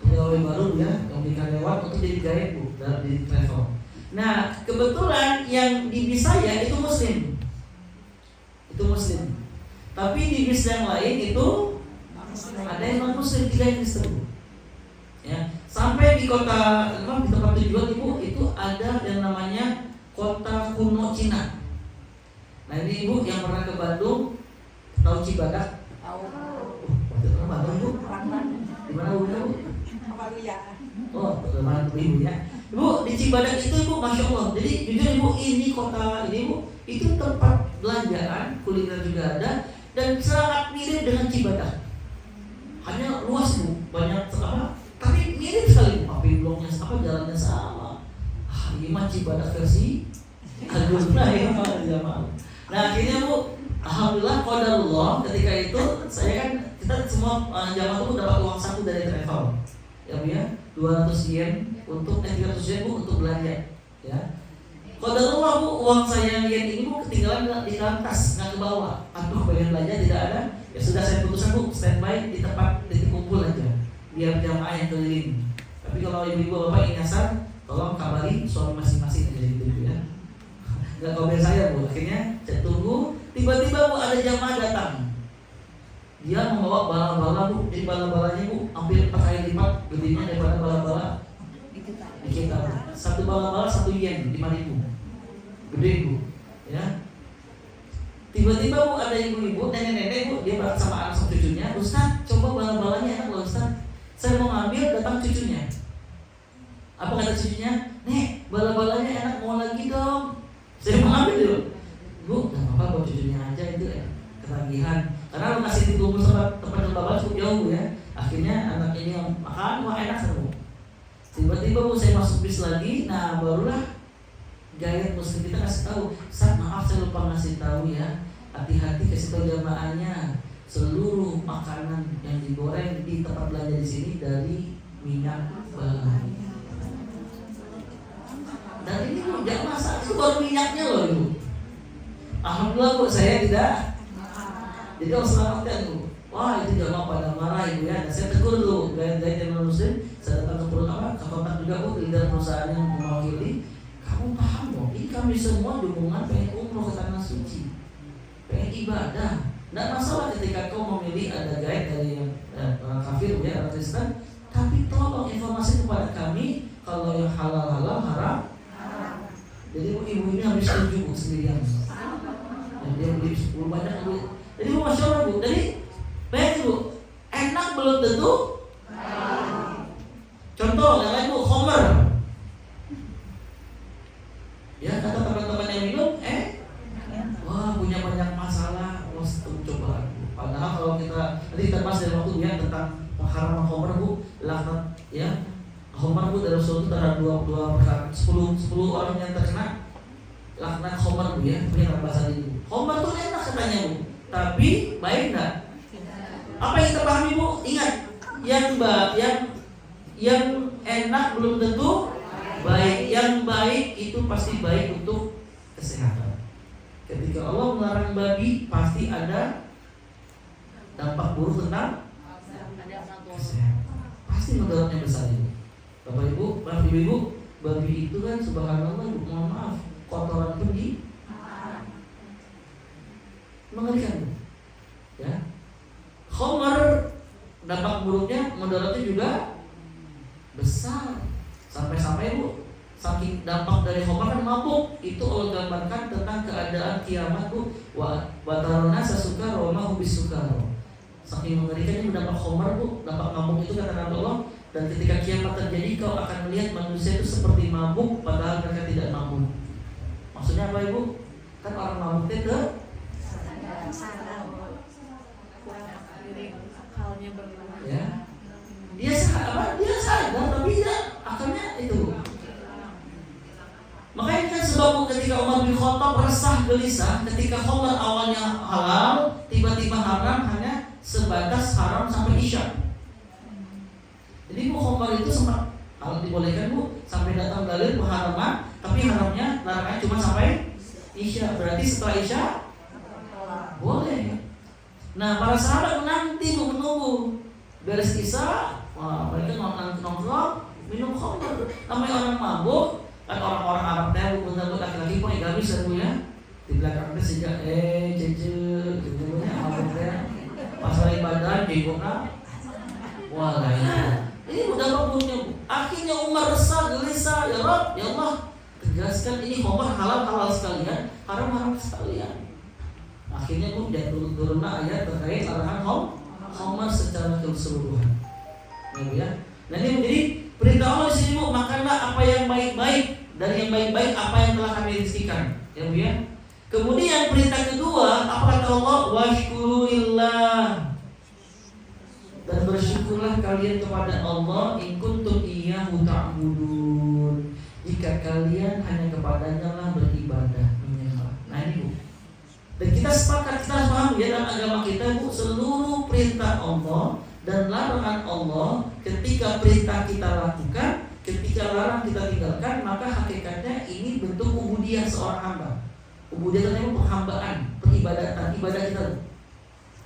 pegawai baru ya, yang di karyawan untuk jadi guide bu, di travel. Nah kebetulan yang di bis saya itu muslim, tapi di bis yang lain itu ada yang non muslim, 3 yang Kristen bu. Ya, sampai di kota di tempat tujuan ibu itu ada yang namanya kota kuno Cina. Nah ini ibu yang pernah ke Bandung tahu Cibadak? Tahu. Bandung bu? Di mana bu? Oh, teman ibu ya. Ibu di Cibadak itu ibu, masya Allah. Jadi jujur ibu ini kota ini ibu itu tempat belanjaan, kuliner juga ada dan sangat mirip dengan Cibadak. Hanya luas bu, banyak tapi mirip sekali, api bloknya sama, jalannya sama. Ini mah Cibadak versi Agusna ya jamaah. Nah akhirnya bu, alhamdulillah qadarullah ketika itu saya kan kita semua jamaah itu dapat uang saku dari travel, ya bu ya, 200 yen untuk 300 yen bu untuk belanja, ya. Qadarullah bu, uang saya yen ini bu ketinggalan di dalam tas, nggak ke bawah. Aduh pengen belanja tidak ada, ya sudah saya putuskan bu standby di tempat titik kumpul aja, biar jamaah yang keliling. Tapi kalau ibu-ibu bapak ingin nyasar, tolong kabari suami masing-masing aja gitu ya. Gak kabar saya bu, akhirnya saya tunggu. Tiba-tiba bu ada jamaah datang. Dia membawa bala-bala bu, jadi bala-balanya bu hampir 4 kali lipat gedenya daripada bala-bala di kita. 1 bala-bala 1 yen, 5.000. Gede bu, ya. Tiba-tiba bu ada ibu-ibu, nenek-nenek bu, dia bareng sama anak sama cucunya. Ustaz, coba bala-balanya enak loh Ustaz. Saya mau ngambil, datang cucunya. Apa kata cucunya? Nek, bala-balanya enak, mau lagi dong. Saya mau ngambil dulu. Bu, gak apa-apa buat cucunya aja itu ya, ketagihan. Karena lokasi dikumpul sama tempat bala cukup jauh ya. Akhirnya anak ini yang makan, wah enak seru. Tiba-tiba bu saya masuk bis lagi, nah barulah gaya muslim kita kasih tahu, Ustaz maaf saya lupa ngasih tahu ya, hati-hati kasih tahu jamaahnya, seluruh makanan yang digoreng di tempat belanja di sini dari minyak bali. Dan ini bu jangan masak, itu baru minyaknya loh ibu. Alhamdulillah bu saya tidak. Jadi kalau selamatkan bu. Wah itu jamaah pada marah ibu ya. Dan saya tegur dulu gaya-gaya yang muslim. Saya datang ke kontak juga bu, leader perusahaan yang mewakili. Kamu paham dong, ini kami semua dukungan pengen umroh ke tanah suci, pengen ibadah. Tidak masalah ketika kau memilih ada guide dari orang kafir ya, orang Kristen. Tapi tolong informasi kepada kami kalau yang halal haram. Jadi ibu ini harus setuju sendirian. Dan dia beli 10 banyak bu. Jadi bu masya Allah bu. Jadi baik bu, enak belum tentu. Contoh yang lain bu, khomer. Ya kata teman-teman yang minum, wah punya banyak masalah, coba. Padahal kalau kita nanti kita pas dari waktu ya tentang Khomer bu dari Rasul itu ada dua perkara, 10 orang yang terkena laknat Khomer bu ya, punya bahasa ini. Khomer tuh enak katanya bu, tapi baik nggak? Apa yang kita pahami bu? Ingat, yang enak belum tentu baik. Yang baik itu pasti baik untuk kesehatan. Ketika Allah melarang babi, pasti ada dampak buruk tentang kesehatan. Pasti mudaratnya besar itu. Bapak ibu, babi itu kan subhanallah, mohon maaf, kotoran pergi mengerikan. Ya, Khomer dampak buruknya, mudaratnya juga besar. Sampai-sampai bu, saking dampak dari Khomer kan mabuk. Itu Allah gambarkan tentang keadaan kiamat bu. Wa tarona sasuka roma hubis sukaro. Saking mengerikannya dampak Khomer bu, dampak mabuk itu kata Nabi Allah. Dan ketika kiamat terjadi, kau akan melihat manusia itu seperti mabuk, padahal mereka tidak mabuk. Maksudnya apa ibu? Kan orang mabuk itu ya, dia sadar tapi dia akhirnya itu. Makanya kan sebab ketika Umar bin Khattab resah gelisah ketika Khomer awalnya halal, tiba-tiba haram hanya sebatas haram sampai isya. Jadi bu, Khomer itu sempat kalau dibolehkan bu sampai datang dalil pengharaman, tapi haramnya larangannya cuma sampai isya. Berarti setelah isya boleh. Nah para sahabat menanti bu, menunggu beres isya, mereka nongkrong minum Khomer. Namanya orang mabuk kan, orang-orang Arab teh bu, laki-laki pun gamis ya bu ya. Di belakang teh sejak jejenya mabuk teh pas hari badan jenggotnya wah lain. Ini udah mabuknya bu. Akhirnya Umar resah gelisah, ya Allah tegaskan ini Khomer halal sekalian, haram sekalian. Akhirnya bu turun ayat terkait larangan Khomer secara keseluruhan. Ya. Nah ini menjadi perintah Allah di sini bu, makanlah apa yang baik-baik, dari yang baik-baik apa yang telah kami rizkikan. Ya bu ya. Kemudian perintah kedua, apa kata Allah? Washkurulillah. Dan bersyukurlah kalian kepada Allah in kuntum iyyahu ta'budun. Jika kalian hanya kepadanya lah beribadah, menyembah. Nah ini bu. Dan kita sepakat, kita paham ya dalam agama kita bu, seluruh perintah Allah dan larangan Allah, ketika perintah kita lakukan, ketika larang kita tinggalkan, maka hakikatnya ini bentuk ubudiyah seorang hamba. Ubudiyah itu penghambaan, peribadatan, ibadah kita.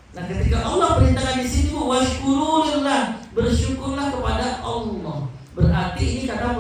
Nah ketika Allah perintahkan di sini bu, washkurulillah, bersyukurlah kepada Allah. Berarti ini kata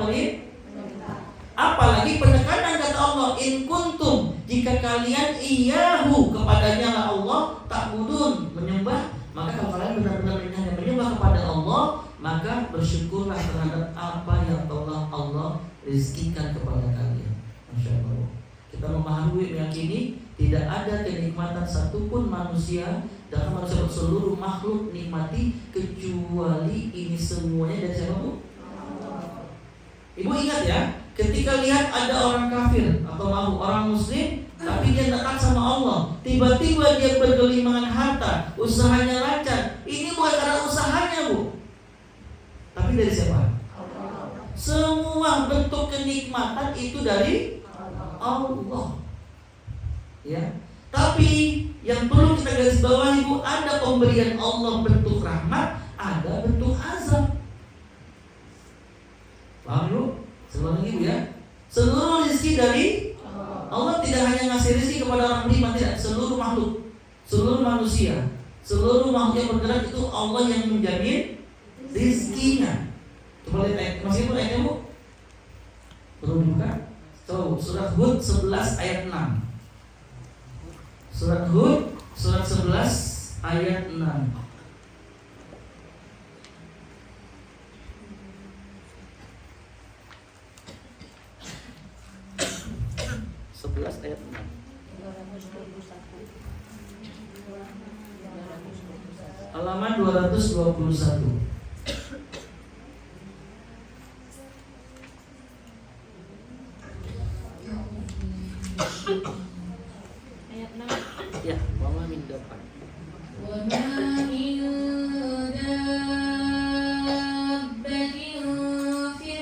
apalagi penekanan kata Allah in kuntum, jika kalian iyahu kepadanya lah Allah ta'budun, menyembah. Maka kalau kalian benar-benar menyembah kepada Allah, maka bersyukurlah terhadap apa yang telah Allah rizkikan kepada kalian. Masya Allah. Kita memahami, meyakini tidak ada kenikmatan satupun manusia dan manusia seluruh makhluk nikmati kecuali ini semuanya dari siapa bu? Ibu ingat ya, ketika lihat ada orang kafir atau mau orang muslim tapi dia dekat sama Allah, tiba-tiba dia bergelimangan harta, usahanya lancar. Ini bukan karena usahanya bu, tapi dari siapa? Semua bentuk kenikmatan itu dari Allah. Ya. Tapi yang perlu kita garis bawahi bu, ada pemberian Allah bentuk rahmat, ada bentuk azab. Paham bu? Sebelum ini bu ya, seluruh rezeki dari Allah, tidak hanya ngasih rezeki kepada orang beriman, tidak, seluruh makhluk, seluruh manusia, seluruh makhluk yang bergerak itu Allah yang menjamin rezekinya. Coba lihat masih pun ayatnya bu, perlu dibuka. Coba surat Hud 11 ayat 6. Surat Hud surat 11 ayat 6. 11 ayat 6. Halaman 221. Ayat 6. Ya, mama minta depan. وما من دابة في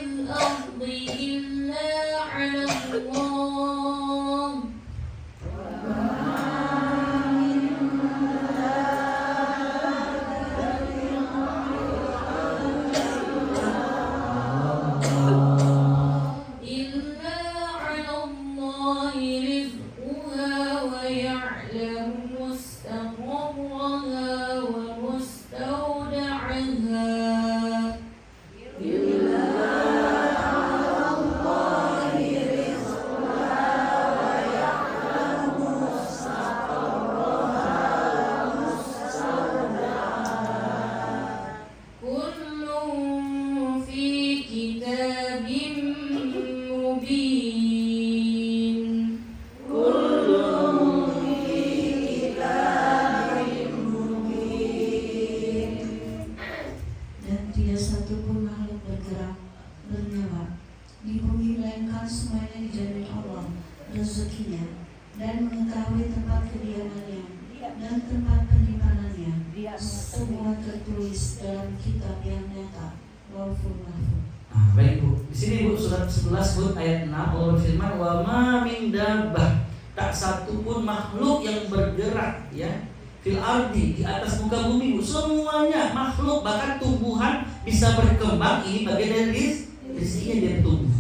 semuanya dijamin Allah rezekinya dan mengetahui tempat kediamannya dan tempat penyimpanannya. Semua tertulis dalam kitab yang nyata, Lauhul Mahfuz. Nah, baik Bu. Di sini Bu surat 11 Bu ayat 6 Allah berfirman wa ma min dabbah, tak satu pun makhluk yang bergerak ya fil ardi, di atas muka bumi Bu. Semuanya makhluk, bahkan tumbuhan bisa berkembang, ini bagian dari rezekinya dia tumbuh.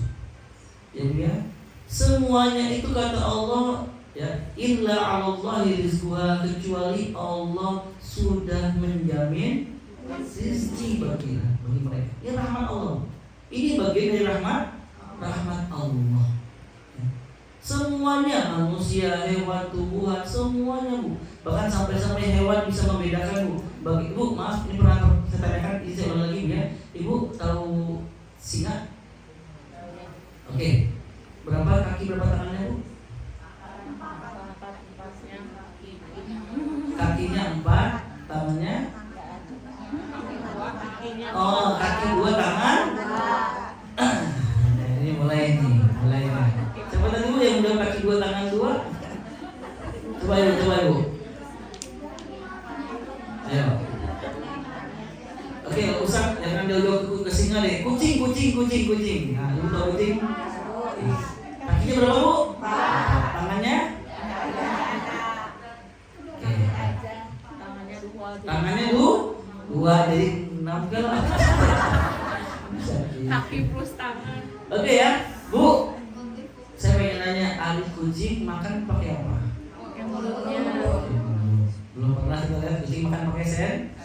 Ya Bu ya. Semuanya itu kata Allah ya, illa 'alallahi rizquha, kecuali Allah sudah menjamin rezeki bagi mereka. Ini rahmat Allah. Ini bagian dari rahmat Allah. Semuanya, manusia, hewan, tumbuhan, semuanya Bu. Bahkan sampai hewan bisa membedakan Bu. Bagi Ibu, maaf ini pernah saya tanyakan, ini saya ulang lagi Bu ya. Ibu tahu singa? Oke. Berapa kaki, berapa tangannya Bu? Kakinya 4, tangannya? Oh, kaki 2, tangan? Ini mulai. Siapa tadi Bu yang udah kaki 2, tangan 2? Coba Ibu. Ayo. Oke, Ustaz, jangan jauh-jauh ke singa deh. Kucing. Nah, Ibu tahu kucing? Kakinya berapa Bu? 4. Tangannya? Oke. Tangannya 2, jadi 6 kan? Kaki plus tangan. Oke ya, Bu. Saya pengen nanya, ahli kucing makan pakai apa? Pakai mulutnya. Belum pernah kita lihat kucing makan pakai sen?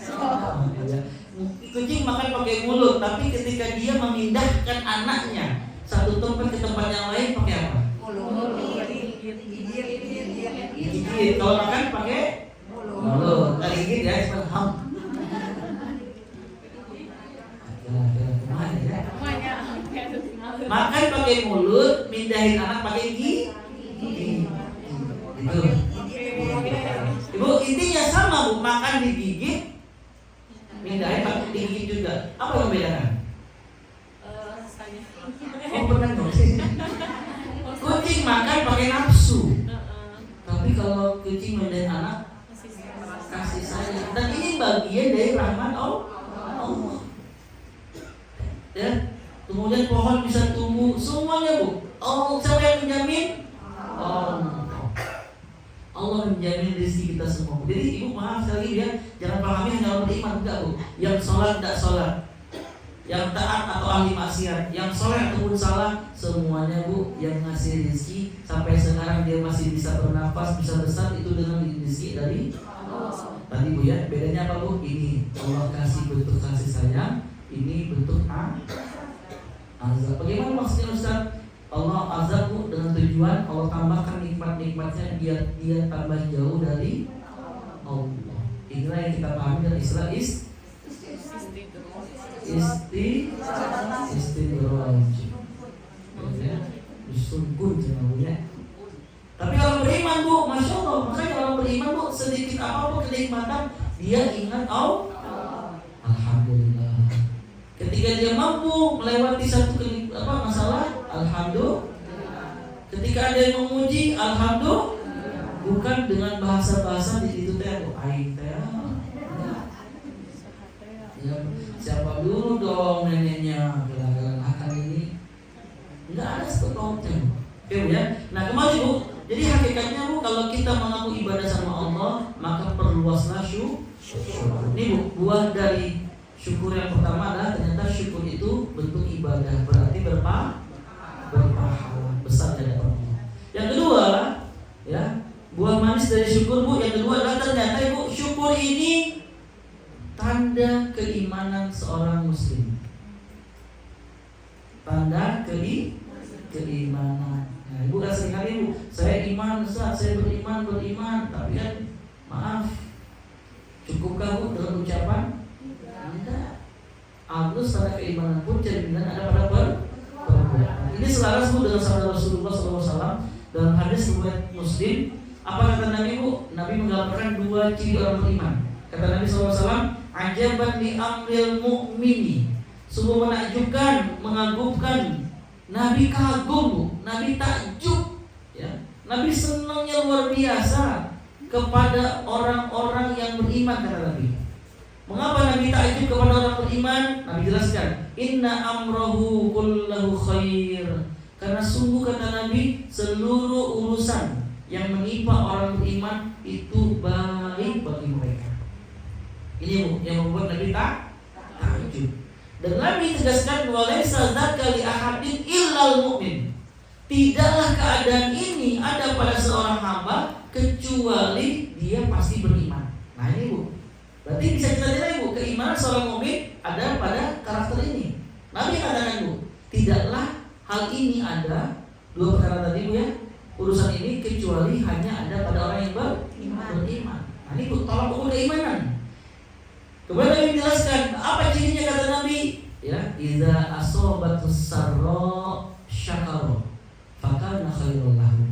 Kucing makan pakai mulut, tapi ketika dia memindahkan anaknya satu tempat ke tempat yang lain pakai apa? Mulut. Gigit. Kalau makan pakai mulut. Nggak gigit ya, cuma ham. Makan pakai mulut, mindahin anak pakai gigi. Gitu. Ibu, intinya sama Bu, makan digigit, mindahin pakai digigit juga. Apa yang membedakan? Oh, benar dong sih. Kucing makan pakai nafsu. Tapi kalau kucing mindahin anak kasih sayang. Dan ini bagian dari rahmat Allah. Ya. Kemudian pohon bisa tumbuh, semuanya Bu. Allah, siapa yang menjamin? Allah menjamin rezeki kita semua. Jadi Ibu maaf sekali ya, jangan pahami hanya orang beriman, enggak Bu. Yang sholat tidak sholat, yang taat atau ahli maksiat, yang sholat ataupun salah, semuanya Bu yang ngasih rezeki sampai sekarang dia masih bisa bernafas, bisa besar itu dengan rezeki dari Allah. Tadi Bu ya, bedanya apa Bu? Ini Allah kasih bentuk kasih sayang, ini bentuk azab. Bagaimana maksudnya Ustaz? Allah azab Bu dengan tujuan Allah tambahkan nikmat-nikmatnya biar dia tambah jauh dari Allah. Inilah yang kita pahami dari istilah istidraj. Sungguh ya. Tapi kalau beriman Bu, Masya Allah, makanya kalau beriman Bu, sedikit apapun kenikmatan dia ingat Allah. Alhamdulillah. Ketika dia mampu melewati satu masalah, alhamdulillah. Ketika ada yang memuji, alhamdulillah. Bukan dengan bahasa-bahasa di situ teh, aing teh. Ya, siapa dulu dong neneknya, gelang-gelang akan ini. Enggak ada seperti itu. Oke ya. Nah, kembali Bu. Jadi hakikatnya Bu, kalau kita mengaku ibadah sama Allah, maka perluaslah syukur. Ini Bu, buah dari syukur yang pertama adalah ternyata syukur itu bentuk ibadah, berarti berpahala besar dari Allah. Yang kedua, ya, buah manis dari syukur Bu, yang kedua adalah ternyata Ibu, syukur ini tanda keimanan seorang muslim. Tanda keimanan. Nah, Ibu kan seringkali Bu, saya iman, Ustaz, saya beriman, tapi kan maaf, cukupkah Bu dengan ucapan? Tidak. Ahlus pada keimanan pun cerminan ada pada perbuatan. Ini selaras Bu dengan sabda Rasulullah SAW dalam hadis riwayat Muslim. Apa kata Nabi Bu? Nabi menggambarkan 2 ciri orang beriman. Kata Nabi SAW, ajaban li amril mu'mini, sungguh menakjubkan, mengagumkan, Nabi kagum, Bu. Nabi takjub, ya. Nabi senangnya luar biasa kepada orang-orang yang beriman, kata Nabi. Mengapa Nabi takjub kepada orang beriman? Nabi jelaskan, inna amrahu kullahu khair. Karena sungguh, kata Nabi, seluruh urusan yang menimpa orang beriman itu baik bagi mereka. Ini, Bu, yang membuat Nabi takjub. Dan Nabi tegaskan, walaisa dzaka li ahadin illal mu'min. Tidaklah keadaan ini ada pada seorang hamba kecuali dia pasti beriman. Nah ini, Bu. Berarti bisa kita nilai, Bu, keimanan seorang mukmin ada pada karakter ini. Nabi katakan, Bu, tidaklah hal ini ada, dua perkara tadi, Bu, ya, urusan ini kecuali hanya ada pada orang yang beriman. Nah ini, Bu, tolak ukur keimanan. Kemudian Nabi menjelaskan apa cirinya, kata Nabi, ya, idza asobatus sarra syakara fakana khairul lahu.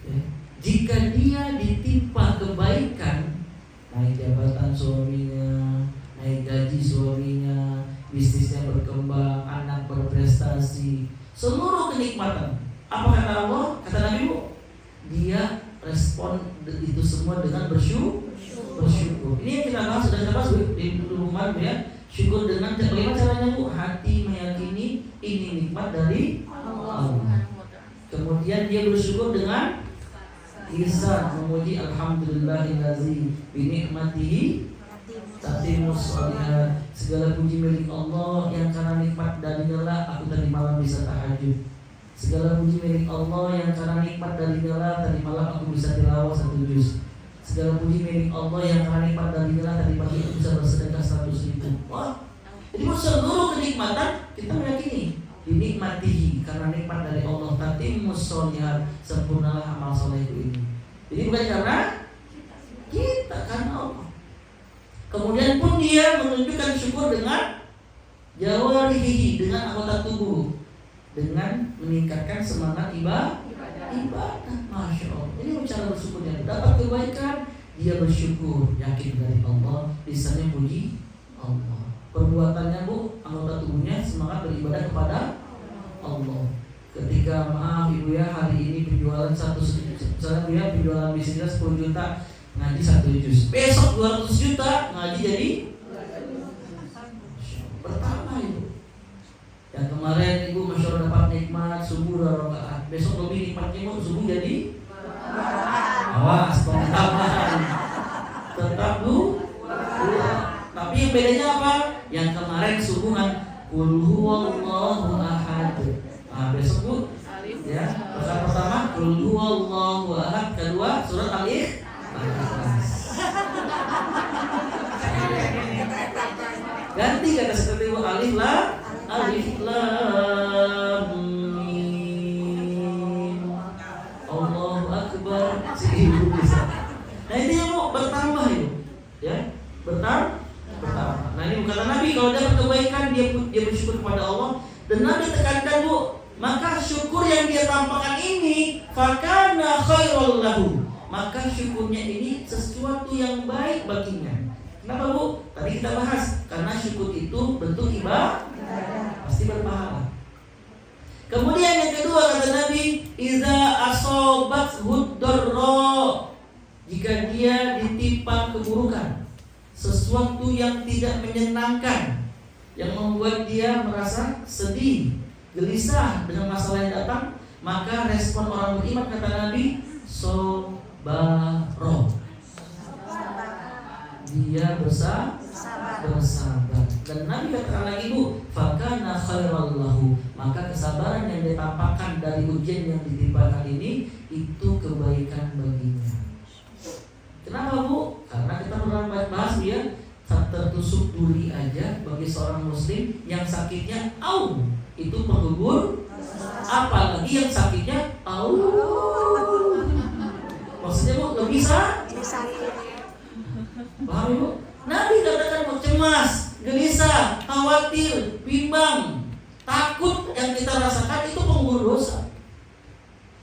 Ya, jika dia ditimpa kebaikan, naik jabatan suaminya, naik gaji suaminya, bisnisnya berkembang, anak berprestasi, seluruh kenikmatan, apa kata Allah? Kata Nabi, Bu, dia respon itu semua dengan bersyukur. Ini yang kita bahas, sudah kita bahas di hubungan, ya. Syukur dengan bagaimana caranya, Bu? Hati meyakini ini nikmat dari Allah. Kemudian dia bersyukur dengan lisan memuji alhamdulillahillazi bi ni'matihi tatimmus shalihat. Segala puji milik Allah yang karena nikmat darinya aku tadi malam bisa tahajud. Segala puji milik Allah yang karena nikmat darinya tadi malam aku bisa tilawah 1 juz. Segala puji milik Allah yang karena nikmat darinya tadi pagi aku bisa bersedekah 100.000. Wah, jadi seluruh kenikmatan kita meyakini dinikmatihi, karena nikmat dari Allah, tatimmus shalihat, sempurnalah amal solehku ini. Jadi bukan karena kita, karena Allah. Kemudian pun dia menunjukkan syukur dengan jawarihi, dengan anggota tubuh, dengan meningkatkan semangat ibadah. Masya Allah. Ini cara bersyukurnya. Dapat kebaikan, dia bersyukur, yakin dari Allah, lisannya puji Allah. Perbuatannya, Bu, anggota tubuhnya semangat beribadah kepada Allah. Ketika maaf Ibu, ya, hari ini penjualan misalnya dia penjualan bisnisnya 10 juta, ngaji 1 juz. Besok 200 juta, ngaji jadi pertama, Ibu. Yang kemarin Ibu Masya Allah dapat nikmat subuh 2 rakaat, besok lebih nikmatnya, Bu, subuh jadi awas pengalaman tetap, Bu. Tapi yang bedanya apa? Yang kemarin subuh kan qul huwallahu ahad. Nah, besok, Bu, ya, rakaat pertama qul huwallahu ahad, kedua surat Al-Ikhlas. Ganti kata seperti Bu, alif lam mim. Allahu akbar. Si Ibu bisa. Nah ini, Bu, bertambah, Ibu, ya, bertambah. Nah ini kata Nabi, kalau dia berkebaikan dia bersyukur kepada Allah. Dan Nabi tekankan, Bu, maka syukur yang dia tampakkan ini fakana khairul lahu, maka syukurnya ini sesuatu yang baik baginya. Kenapa, Bu? Tadi kita bahas, karena syukur itu bentuk ibadah, pasti berpahala. Kemudian yang kedua kata Nabi, iza asobat huddarra, jika dia ditimpa keburukan, sesuatu yang tidak menyenangkan, yang membuat dia merasa sedih, gelisah dengan masalah yang datang, maka respon orang beriman, kata Nabi, sobaro, dia bersabar. Dan Nabi katakan lagi, Bu, fakana khairal lahu, maka kesabaran yang ditampakkan dari ujian yang ditimpakan ini itu kebaikan baginya. Kenapa, Bu? Karena kita pernah bahas dia tertusuk duri aja bagi seorang muslim yang sakitnya itu penggugur, apalagi yang sakitnya maksudnya, Bu, lebih sakit. Paham, Ibu? Nabi katakan cemas, gelisah, khawatir, bimbang, takut yang kita rasakan itu penggugur dosa.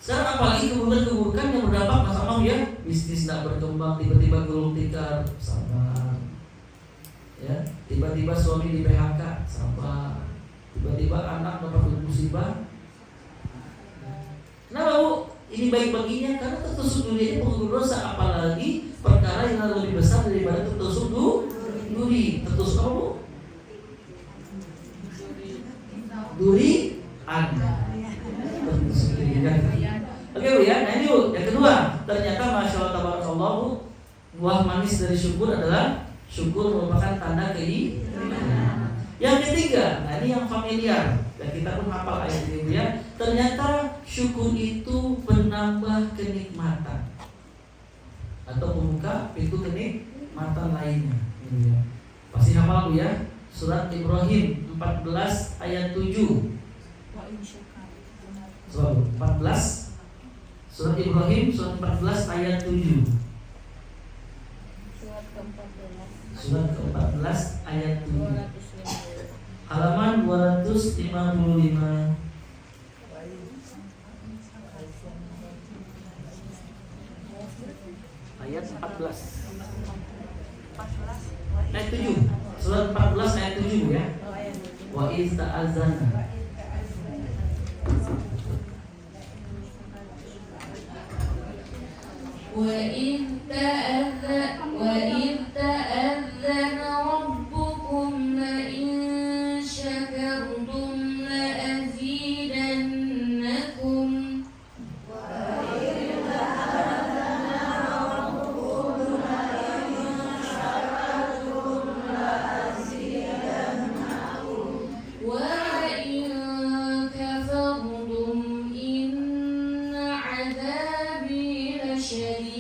Sekarang apalagi keburukan-keburukan yang berdampak, masalah, ya, bisnis tidak berkembang, tiba-tiba gulung tikar, sabar. Ya, tiba-tiba suami di PHK, sabar. Tiba-tiba anak dapat musibah, ini baik baginya karena tertusuk duri ini penggugur dosa, apalagi perkara yang lebih besar daripada tertusuk duri. Tertusuk apa, Bu? Duri Anda. Tertusuk duri kan? Oke, Bu ya. Nah ini, Bu, yang kedua, ternyata Masya Allah tabarakallah, Bu, buah manis dari syukur adalah syukur merupakan tanda keimanan. Yang ketiga, nah ini yang familiar dan kita pun hafal ayat ini, Bu ya. Ternyata syukur itu penambah kenikmatan atau membuka pintu kenikmatan lainnya. Ya. Pasti hafal, Bu ya. Surat Ibrahim 14 ayat 7. Surat 14. Surat Ibrahim surat 14 ayat 7. Surat ke-14 ayat 7. Halaman 255. Ayat 14. Ayat 7. Surat 14 ayat 7 ya. Wa iz ta'azzana. وإذ تأذن ربكم لئن شكرتم لأزيدنكم وَلَئِن كَفَرْتُمْ إِنَّ عَذَابِي لَشَدِيدٌ.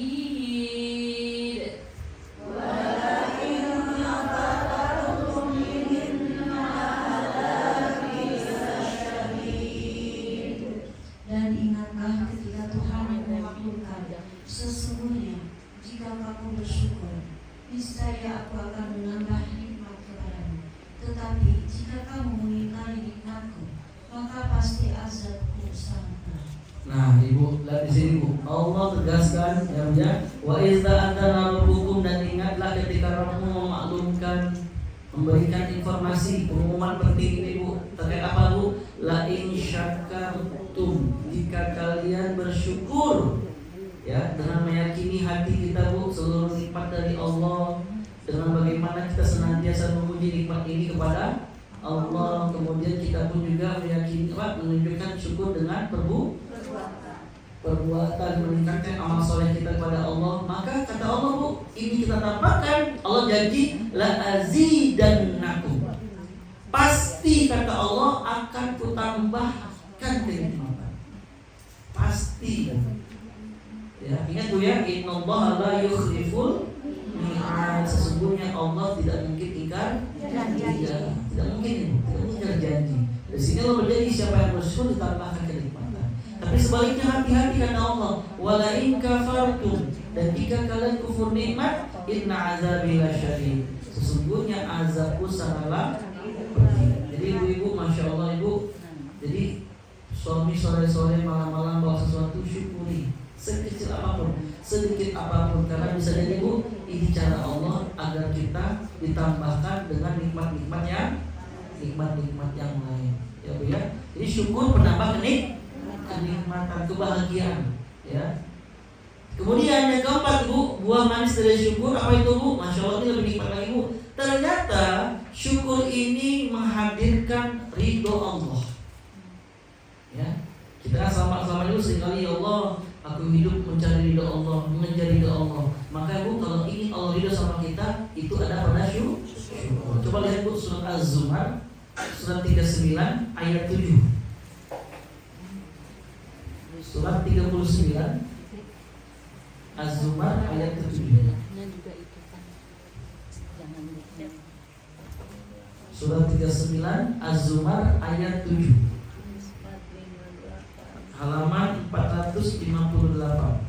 Dan ingatlah ketika Tuhan memakmurkan, sesungguhnya jika kamu bersyukur, niscaya aku akan menambah nikmat kepadamu. Tetapi jika kamu mengingkari nikmatku, maka pasti azabku sangat berat. Nah, Ibu, lihat di sini, Bu. Allah tegaskan ya, wa iz ta'azzana rabbukum, dan ingatlah ketika Rabbmu memaklumkan, memberikan informasi, pengumuman penting ini, Bu. Terkait apa, Bu? La in syakartum, jika kalian bersyukur, ya, dengan meyakini hati kita, Bu, seluruh nikmat dari Allah, dengan bagaimana kita senantiasa memuji nikmat ini kepada Allah, kemudian kita pun juga meyakini, menunjukkan syukur dengan perbuatan, meningkatkan amal soleh kita kepada Allah. Maka kata Allah, Bu, ini kita dapatkan, Allah janji la azidannakum, pasti kata Allah akan kutambahkan kenikmatan, pasti. Ya, ingat, Bu ya, innallaha la yukhliful mi'ad, sesungguhnya Allah tidak mungkin ingkar janji. Tidak mungkin janji. Di sini Allah berjanji siapa yang bersyukur ditambahkan kenikmatan. Tapi sebaliknya hati-hati kata Allah, wala in kafartum, dan jika kalian kufur nikmat, inna azabi lasyadid, sesungguhnya azabku sangatlah pedih. Jadi ibu-ibu, masya Allah, Ibu, jadi suami sore-sore malam-malam bawa sesuatu, syukuri sekecil apapun, sedikit apapun, karena bisa jadi, Bu, ini cara Allah agar kita ditambahkan dengan nikmat-nikmat yang lain, ya Bu ya. Jadi syukur penambah kenikmatan, kebahagiaan, ya. Kemudian yang keempat, Bu, buah manis dari syukur apa itu, Bu? Masya Allah, ini lebih nikmat lagi, Bu. Ternyata syukur ini menghadirkan ridho Allah, ya. Kita selama dulu seringkali, ya Allah, aku hidup mencari ridho Allah, mengejar ridho Allah. Maka, Bu, kalau ini Allah ridho sama kita, itu ada pada syukur. Coba lihat, Bu, surat Az-Zumar surat 39 ayat 7. Surat 39 Az-Zumar ayat 7. Surat 39 Az-Zumar ayat 7. Halaman 458.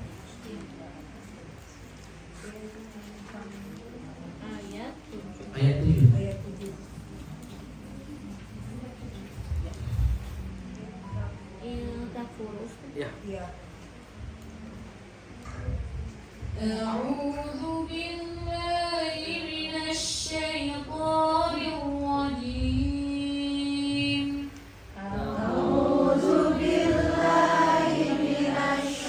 Ayat 7. Ya. A'udzu billahi minasy syaithanir rajim. A'udzu billahi minasy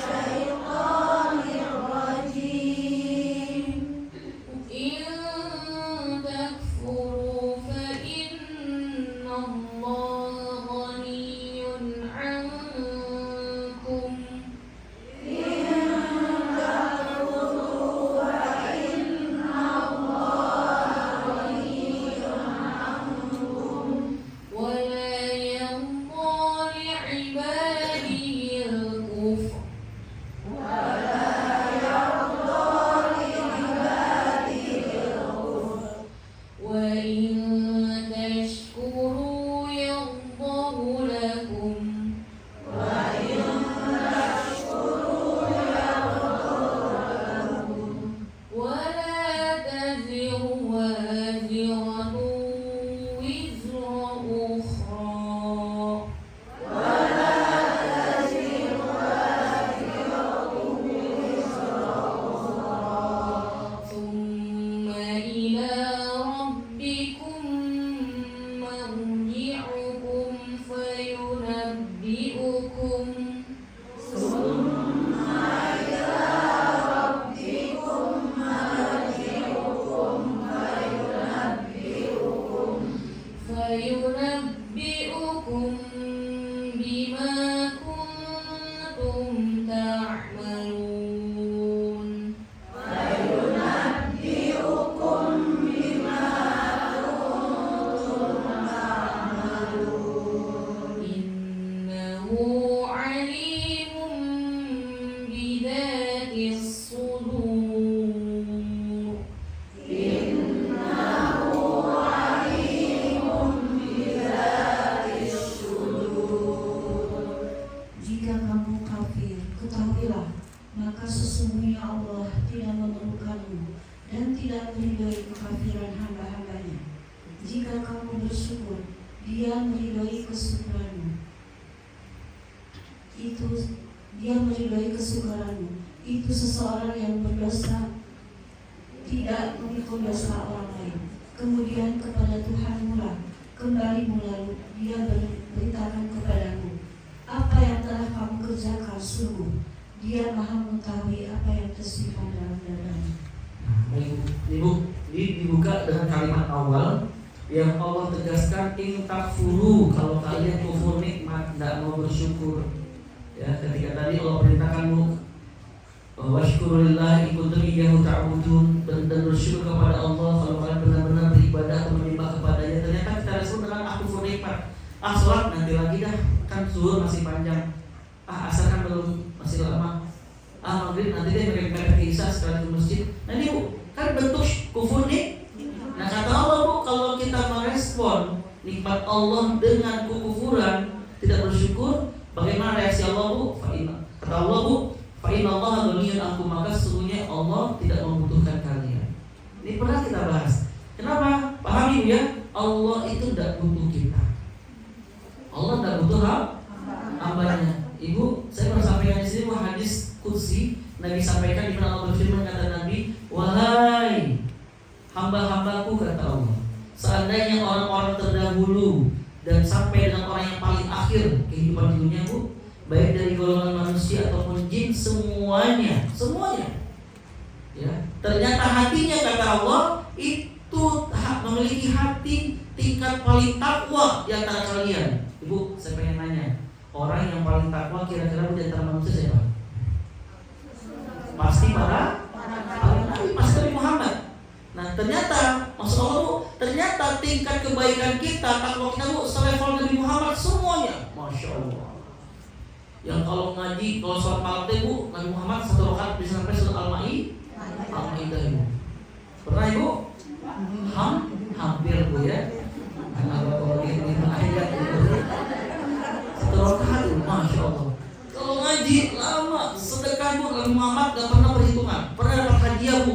itu dia meridhai kesukaranmu. Itu seseorang yang berdosa tidak memikul dosa orang lain. Kemudian kepada Tuhanmu lah kembali lalu dia beritakan kepadamu apa yang telah kamu kerjakan. Sungguh dia maha mengetahui apa yang tersimpan dalam dadamu. Dibuka dengan kalimat awal yang Allah tegaskan, in takfuru, kalau kalian kufur nikmat, tidak mau bersyukur. Ya, ketika tadi Allah perintahkanmu washkurulillah in kuntum iyyahu ta'budun, dan bersyukur kepada Allah kalau kalian benar-benar beribadah atau menyembah kepadanya. Ternyata kita respon dengan kufur nikmat. Sholat nanti lagi dah, kan zuhur masih panjang. Asar kan belum, masih lama. Maghrib nanti deh mereka isya sekali ke masjid. Nah ini Bu, kan bentuk kufur nih. Nah kata Allah Bu, kalau kita merespon nikmat Allah dengan kekufuran, tidak bersyukur, bagaimana reaksi Allah Bu? Kata Allah Bu, fa'inna Allah ghaniyun ankum, maka sesungguhnya Allah tidak membutuhkan kalian. Ini pernah kita bahas. Kenapa? Pahami Bu ya, Allah itu tidak butuh kita. Allah tidak butuh hambanya. Ibu, saya pernah sampaikan di sini hadis qudsi. Nabi sampaikan di mana Allah berfirman, kata Nabi, wahai hamba-hambaku, kata Allah, seandainya orang-orang terdahulu dan sampai dengan orang yang paling akhir kehidupan di dunia Bu, baik dari golongan manusia ataupun jin, semuanya ya, ternyata hatinya, kata Allah, itu memiliki hati tingkat paling takwa di antara kalian. Ibu, saya pengen nanya, orang yang paling takwa kira-kira di antara manusia siapa? Pasti para Nabi, pasti Nabi Muhammad. Nah ternyata, maksud Allah Bu, ternyata tingkat kebaikan kita, takwa kita Bu, selevel Nabi Muhammad semuanya. Masya Allah. Yang kalau ngaji, kalau sholat malam Bu, Nabi Muhammad satu rakaat bisa sampai surat Al-Maidah Ibu. Pernah Ibu? Hampir Bu ya. Kalau ini ayat satu rakaat, Masya Allah. Kalau ngaji lama, sedekah Bu, Nabi Muhammad gak pernah perhitungan. Pernah dapat hadiah Bu,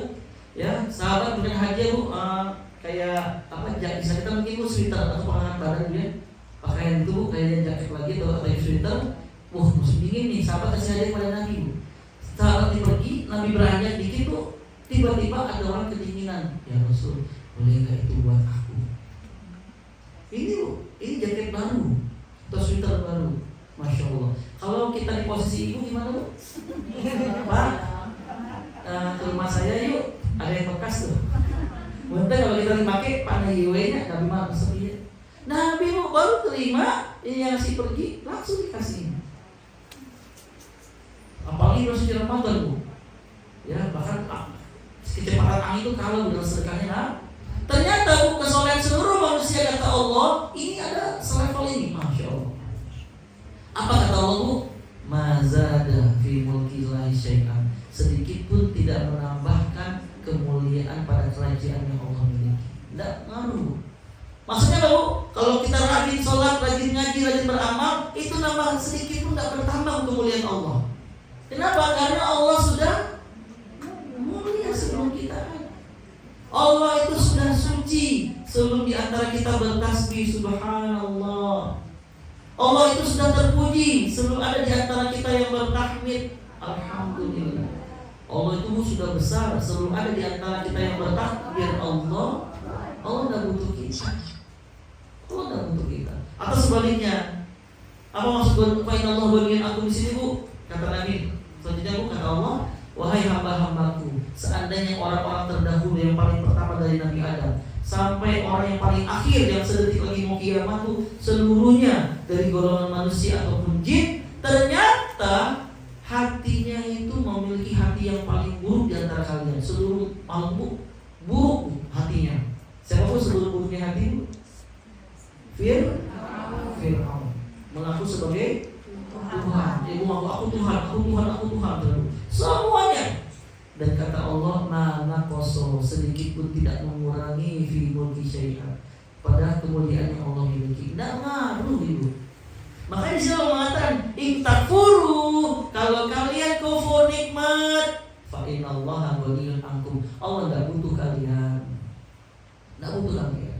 ya sahabat punya hadiah Bu, kayak apa, bisa kita mungkin Bu sweater atau penghangat badan ya, pakaian itu Bu, kayak jaket lagi atau sweater. Musim dingin nih, sahabat kasih hadiah kepada Nabi Bu. Sahabat pergi, Nabi beranjak dikit Bu, tiba-tiba ada orang kedinginan. Ya Rasul, boleh gak itu buat aku? Ini Bu, ini jaket baru atau sweater baru. Masya Allah. Kalau kita di posisi Ibu gimana Bu? Pak, ke rumah saya yuk, ada yang bekas tuh. Mungkin kalau kita dipakai panah yiwe-nya, Nabi malah sepi. Nabi Bu baru terima, ini yang si pergi langsung dikasih. Apalagi masuk di Ramadan Bu, ya bahkan kecepatan angin itu kalau dengan sedekahnya. Nah, ternyata Bu, kesolehan seluruh manusia, kata Allah, ini ada selevel ini. Masya Allah. Apa kata Allah Bu? Mazada fi mulkillahi syai'an, sedikit pun tidak menambahkan kemuliaan pada kerajaan yang Allah miliki. Tidak ngaruh. Maksudnya apa Bu? Kalau kita rajin sholat, rajin ngaji, rajin beramal, itu nambah sedikit pun tidak bertambah kemuliaan Allah. Kenapa? Karena Allah sudah mulia sebelum kita. Allah itu sudah suci sebelum di antara kita bertasbih subhanallah. Allah itu sudah terpuji sebelum ada di antara kita yang bertahmid alhamdulillah. Allah itu sudah besar sebelum ada di antara kita yang bertakbir Allah. Allah tidak butuh kita. Allah tidak butuh kita. Atau sebaliknya, apa maksud fa'inna Allah bagian aku di sini Bu? Kata Nabi selanjutnya Bu, kata Allah, wahai hamba-hambaku, seandainya orang-orang terdahulu yang paling pertama dari Nabi Adam sampai orang yang paling akhir yang sedetik lagi mau kiamat tuh, seluruhnya dari golongan manusia ataupun jin, ternyata hatinya itu memiliki hati yang paling buruk di antara kalian. Seluruh makhluk buruk hatinya. Siapa pun seluruh buruknya hati Bu? Fir'aun mengaku sebagai Tuhan. Ibu mengaku aku Tuhan. Semuanya. Dan kata Allah, mana koso, sedikit pun tidak mengurangi fi mulki syai'an, pada kemuliaan yang Allah miliki. Tidak ngaruh Ibu. Makanya di sini Allah mengatakan, intakfuru, kalau kalian kufur nikmat, fa innallaha ghaniyun ankum. Allah tidak butuh kalian. Tidak butuh kalian.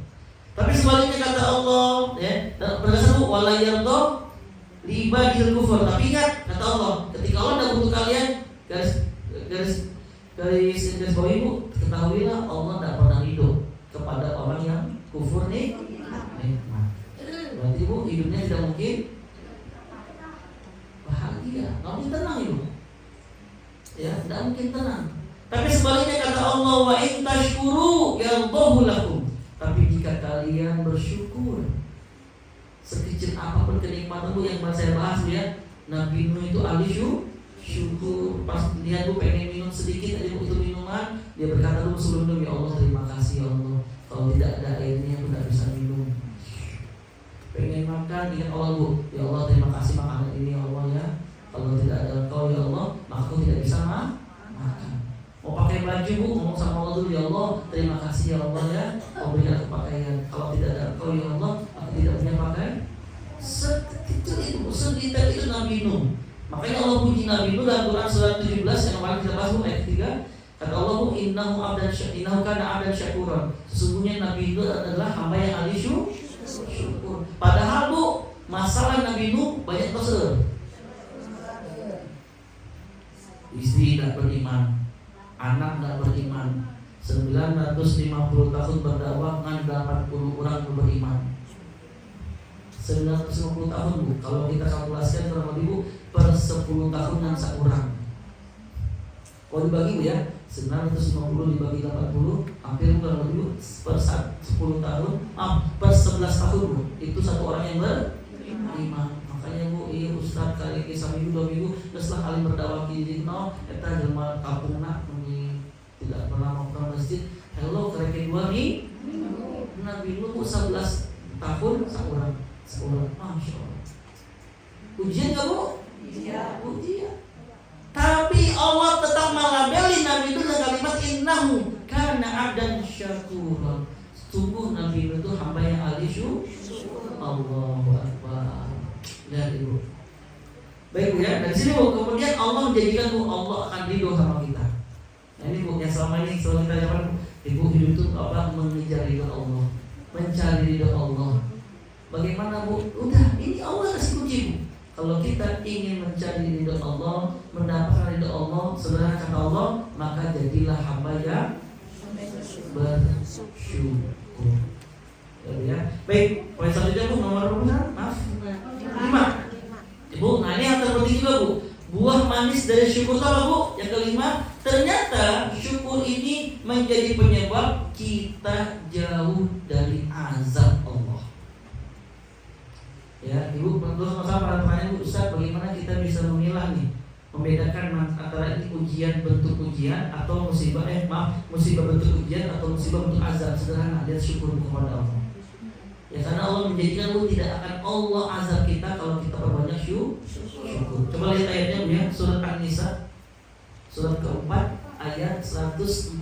Tapi sebaliknya kata Allah, ya, berdasarkan wala yarda Ibadil kufur. Tapi ingat kata Allah, ketika Allah tidak butuh kalian, garis bawah ibu, ketahuilah Allah tidak pernah ridho kepada orang yang kufur nikmat. Berarti ibu hidupnya tidak mungkin bahagia, nggak mungkin tenang ibu. Ya, tidak mungkin tenang. Tapi sebaliknya kata Allah, wa in tashkuru yardahu lakum. Tapi jika kalian bersyukur, sekecil apapun kenikmatan yang saya bahas ya, Nabi Nuh itu ahli syukur. Pas lihat bu pengen minum sedikit aja bu itu minuman, dia berkata dulu sebelum minum, ya Allah terima kasih ya Allah, kalau tidak ada airnya aku tidak bisa minum. Pengen makan ingat Allah bu, ya Allah terima kasih makanan ini ya Allah ya, kalau tidak ada Engkau ya Allah maka aku tidak bisa makan. Mau pakai baju bu, ngomong sama Allah dulu, ya Allah terima kasih ya Allah ya, kau berikan aku pakaian, kalau tidak ada Engkau ya Allah aku tidak punya pakaian. Sekecil itu, sedetail itu Nabi Nuh. Makanya Allah puji Nabi Nuh dalam Quran surat 17 yang kemarin kita bahas ayat 3. Kata Allah, innahu kana abdan syakuran. Sesungguhnya Nabi Nuh adalah hamba yang ahli syukur. Padahal bu, masalah Nabi Nuh banyak dosa. Istri tidak beriman, anak tidak beriman, 950 tahun berdakwah dengan 80 orang beriman. 950 tahun bu, kalau kita kalkulasikan kurang lebih bu, per 10 tahun yang seorang. Kalau dibagi bu ya, 950 dibagi 80, hampir kurang lebih per 10 tahun, per 11 tahun bu, itu satu orang yang beriman. Makanya bu, iya Ustaz kali ke saminggu 2 minggu, setelah kali berdakwah di no, kita jelma kampung nak, tidak pernah mau ke masjid. Hello, kereke 2 nih, Nabi Nuh 11 tahun seorang. Masya Allah. Ujian gak bu? Iya. Ujian. Tapi Allah tetap melabeli Nabi Nuh dengan kalimat innahu kana abdan syakuran. Sungguh Nabi Nuh itu hamba yang ahli syukur. Allahu Akbar. Lihat ibu. Baik bu ya. Dari sini bu, kemudian Allah menjadikan bu, Allah akan ridho sama kita. Nah ini bu, yang selama ini selalu kita jawab, ibu hidup itu apa? Mengejar ridho Allah, mencari ridho Allah. Bagaimana bu? Udah, ini Allah kasih kunci bu. Kalau kita ingin mencari ridho Allah, mendapatkan ridho Allah, sebenarnya kata Allah, maka jadilah hamba yang bersyukur. Ya. Baik, poin selanjutnya bu, nomor berapa? Maaf, 5. Ibu, nah ini yang terpenting juga bu. Buah manis dari syukur apa bu? Yang kelima, ternyata syukur ini menjadi penyebab kita jauh dari azab Allah. Ya, ibu terus sama pertanyaan ibu, Ustaz, bagaimana kita bisa memilah nih, membedakan antara ini ujian bentuk ujian atau musibah musibah bentuk ujian atau musibah bentuk azab. Sederhana, dia syukur kepada Allah. Ya karena Allah menjadikan bu, tidak akan Allah azab kita kalau kita berbanyak syukur. Coba lihat ayatnya bu ya, surat An-Nisa surat keempat ayat 147.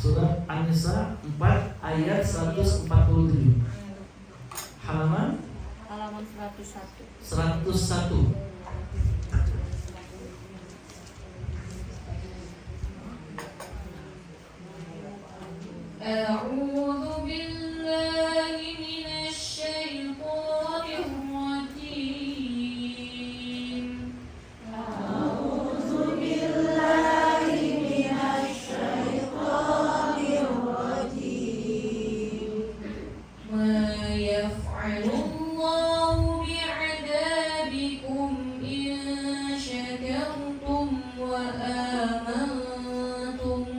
Surat An-Nisa 4 ayat 147. Halaman 101. A'udzu billahi minasy syaithanir rajim. A'udzu billahi minasy syaithanir rajim. Ma yaf'alullahu bi'adabikum in syakartum wa amantum.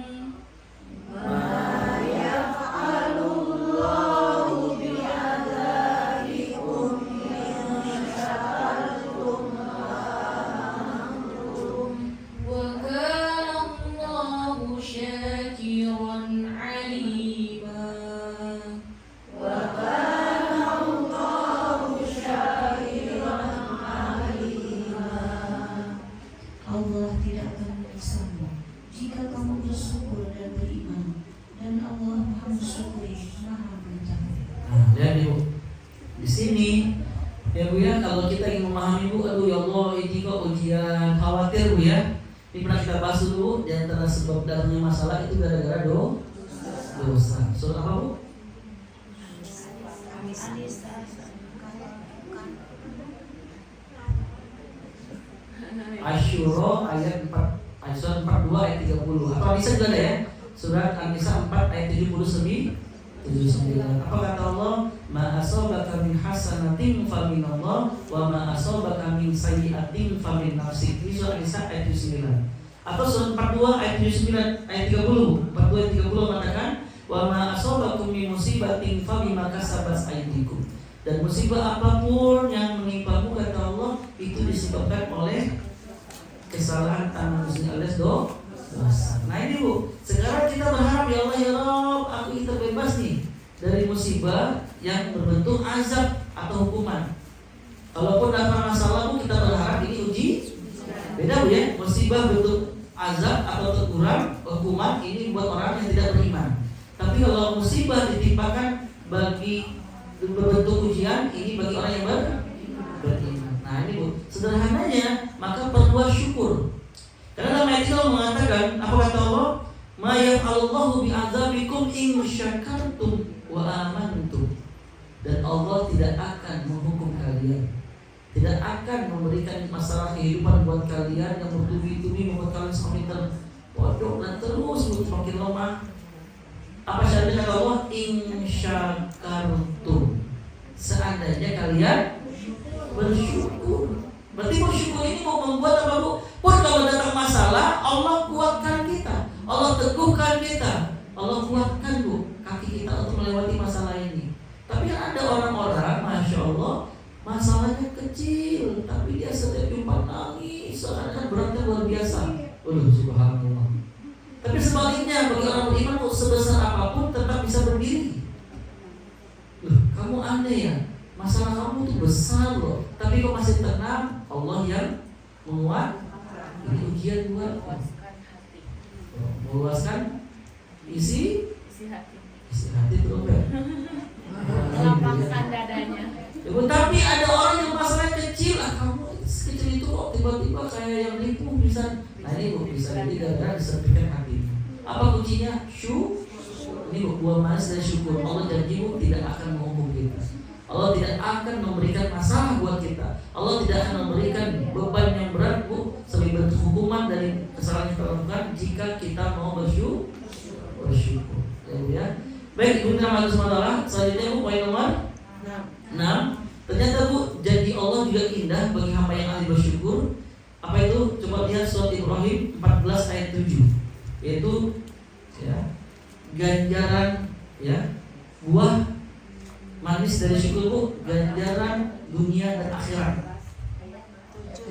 Allah tidak akan menyiksamu jika kamu bersyukur dan beriman, dan Allah Maha Mensyukuri, Maha Mengetahui. Nah, lihat ibu. Di sini ya bu ya, kalau kita ingin memahami bu, aduh ya Allah ini kok ujian, khawatir bu ya. Ini pernah kita bahas dulu, di antara sebab datangnya masalah itu gara-gara dosa. dosa. Surah apa Bu? Asyura ayat 4, Surat 42 ayat 30. Atau An-Nisa juga ada ya. Surat An-Nisa 4 ayat 79. Apa kata Allah? Ma asabaka min hasanatin fa min Allah wa ma asabaka min sayyi'atin fa min nafsik. Ini surat An-Nisa ayat 79. Atau surat 42 ayat 79 ayat 30. 42 ayat 30 mengatakan wa ma asabakum min musibatin fa bima kasabat aydikum. Dan musibah apapun yang menimpamu kata Allah itu disebabkan oleh kesalahan tangan muslim alias dosa. Nah ini Bu, sekarang kita berharap ya Allah ya Rabb, aku kita bebas nih dari musibah yang berbentuk azab atau hukuman. Kalaupun dapat masalah Bu, kita berharap ini uji. Beda Bu ya, musibah bentuk azab atau teguran, hukuman ini buat orang yang tidak beriman. Tapi kalau musibah ditimpakan bagi berbentuk ujian, ini bagi orang yang beriman. Nah ini Bu, sederhananya maka perbuat syukur. Karena dalam ayat itu Allah mengatakan, apa kata Allah? Ma yaf'alullahu bi'adzabikum in syakartum wa amantum. Dan Allah tidak akan menghukum kalian, tidak akan memberikan masalah kehidupan buat kalian yang bertubi-tubi membuat kalian semakin terpojok dan terus semakin lemah. Apa syaratnya kata Allah? In syakartum. Seandainya kalian bersyukur. Berarti bersyukur ini mau membuat apa Bu? Pun kalau datang masalah, Allah kuatkan kita, Allah teguhkan kita, Allah kuatkan Bu kaki kita untuk melewati masalah ini. Tapi kan ada orang-orang, masya Allah, masalahnya kecil, tapi dia setiap jumpa nangis, seakan-akan beratnya luar biasa. Subhanallah. Tapi sebaliknya bagi orang beriman, sebesar apapun tetap bisa berdiri. Kamu aneh ya, masalah kamu itu besar loh, tapi kok masih tenang. Allah yang menguat. Ini ujian buat meluaskan isi hati terus ya. Lapangkan dadanya. Tapi ada orang yang masalahnya kecil, kamu kecil itu kok tiba-tiba kayak yang ribu bisa. Nah ini Bu, bisa jadi gara-gara diserpikan hati. Apa kuncinya? Ini Bu, buah manis dari syukur. Allah janji Bu tidak akan menghukum kita. Allah tidak akan memberikan masalah buat kita. Allah tidak akan memberikan beban yang berat Bu sebagai bentuk hukuman dari kesalahan yang kita lakukan jika kita mau bersyukur. Ya Bu ya. Baik, Ibu Rahmat SWT. Selanjutnya Bu, poin nomor 6. Ternyata Bu, janji Allah juga indah bagi hamba yang ahli bersyukur. Apa itu? Coba lihat surat Ibrahim 14 ayat 7. Yaitu ya, ganjaran ya, buah manis dari syukur Bu, ganjaran dunia dan akhirat.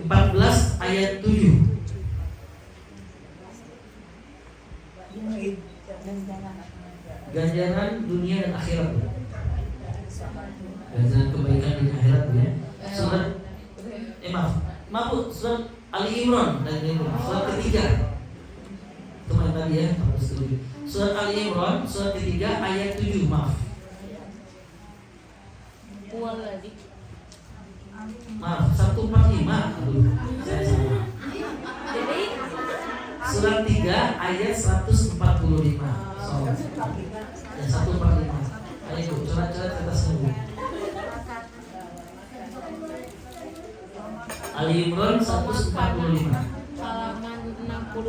14 ayat 7. Ganjaran dunia dan akhirat. Ganjaran kebaikan di akhirat ya. Surat maaf Bu, surat Ali Imran dan surat ketiga. Kemarin tadi ya, surat Ali Imran surat ketiga ayat 7, maaf. Maaf, 145. Saya salah. Jadi Surat 3 ayat 145. Ya, 145. Ayo coret-coret ke atas dulu. Ali Imran 145. halaman 68.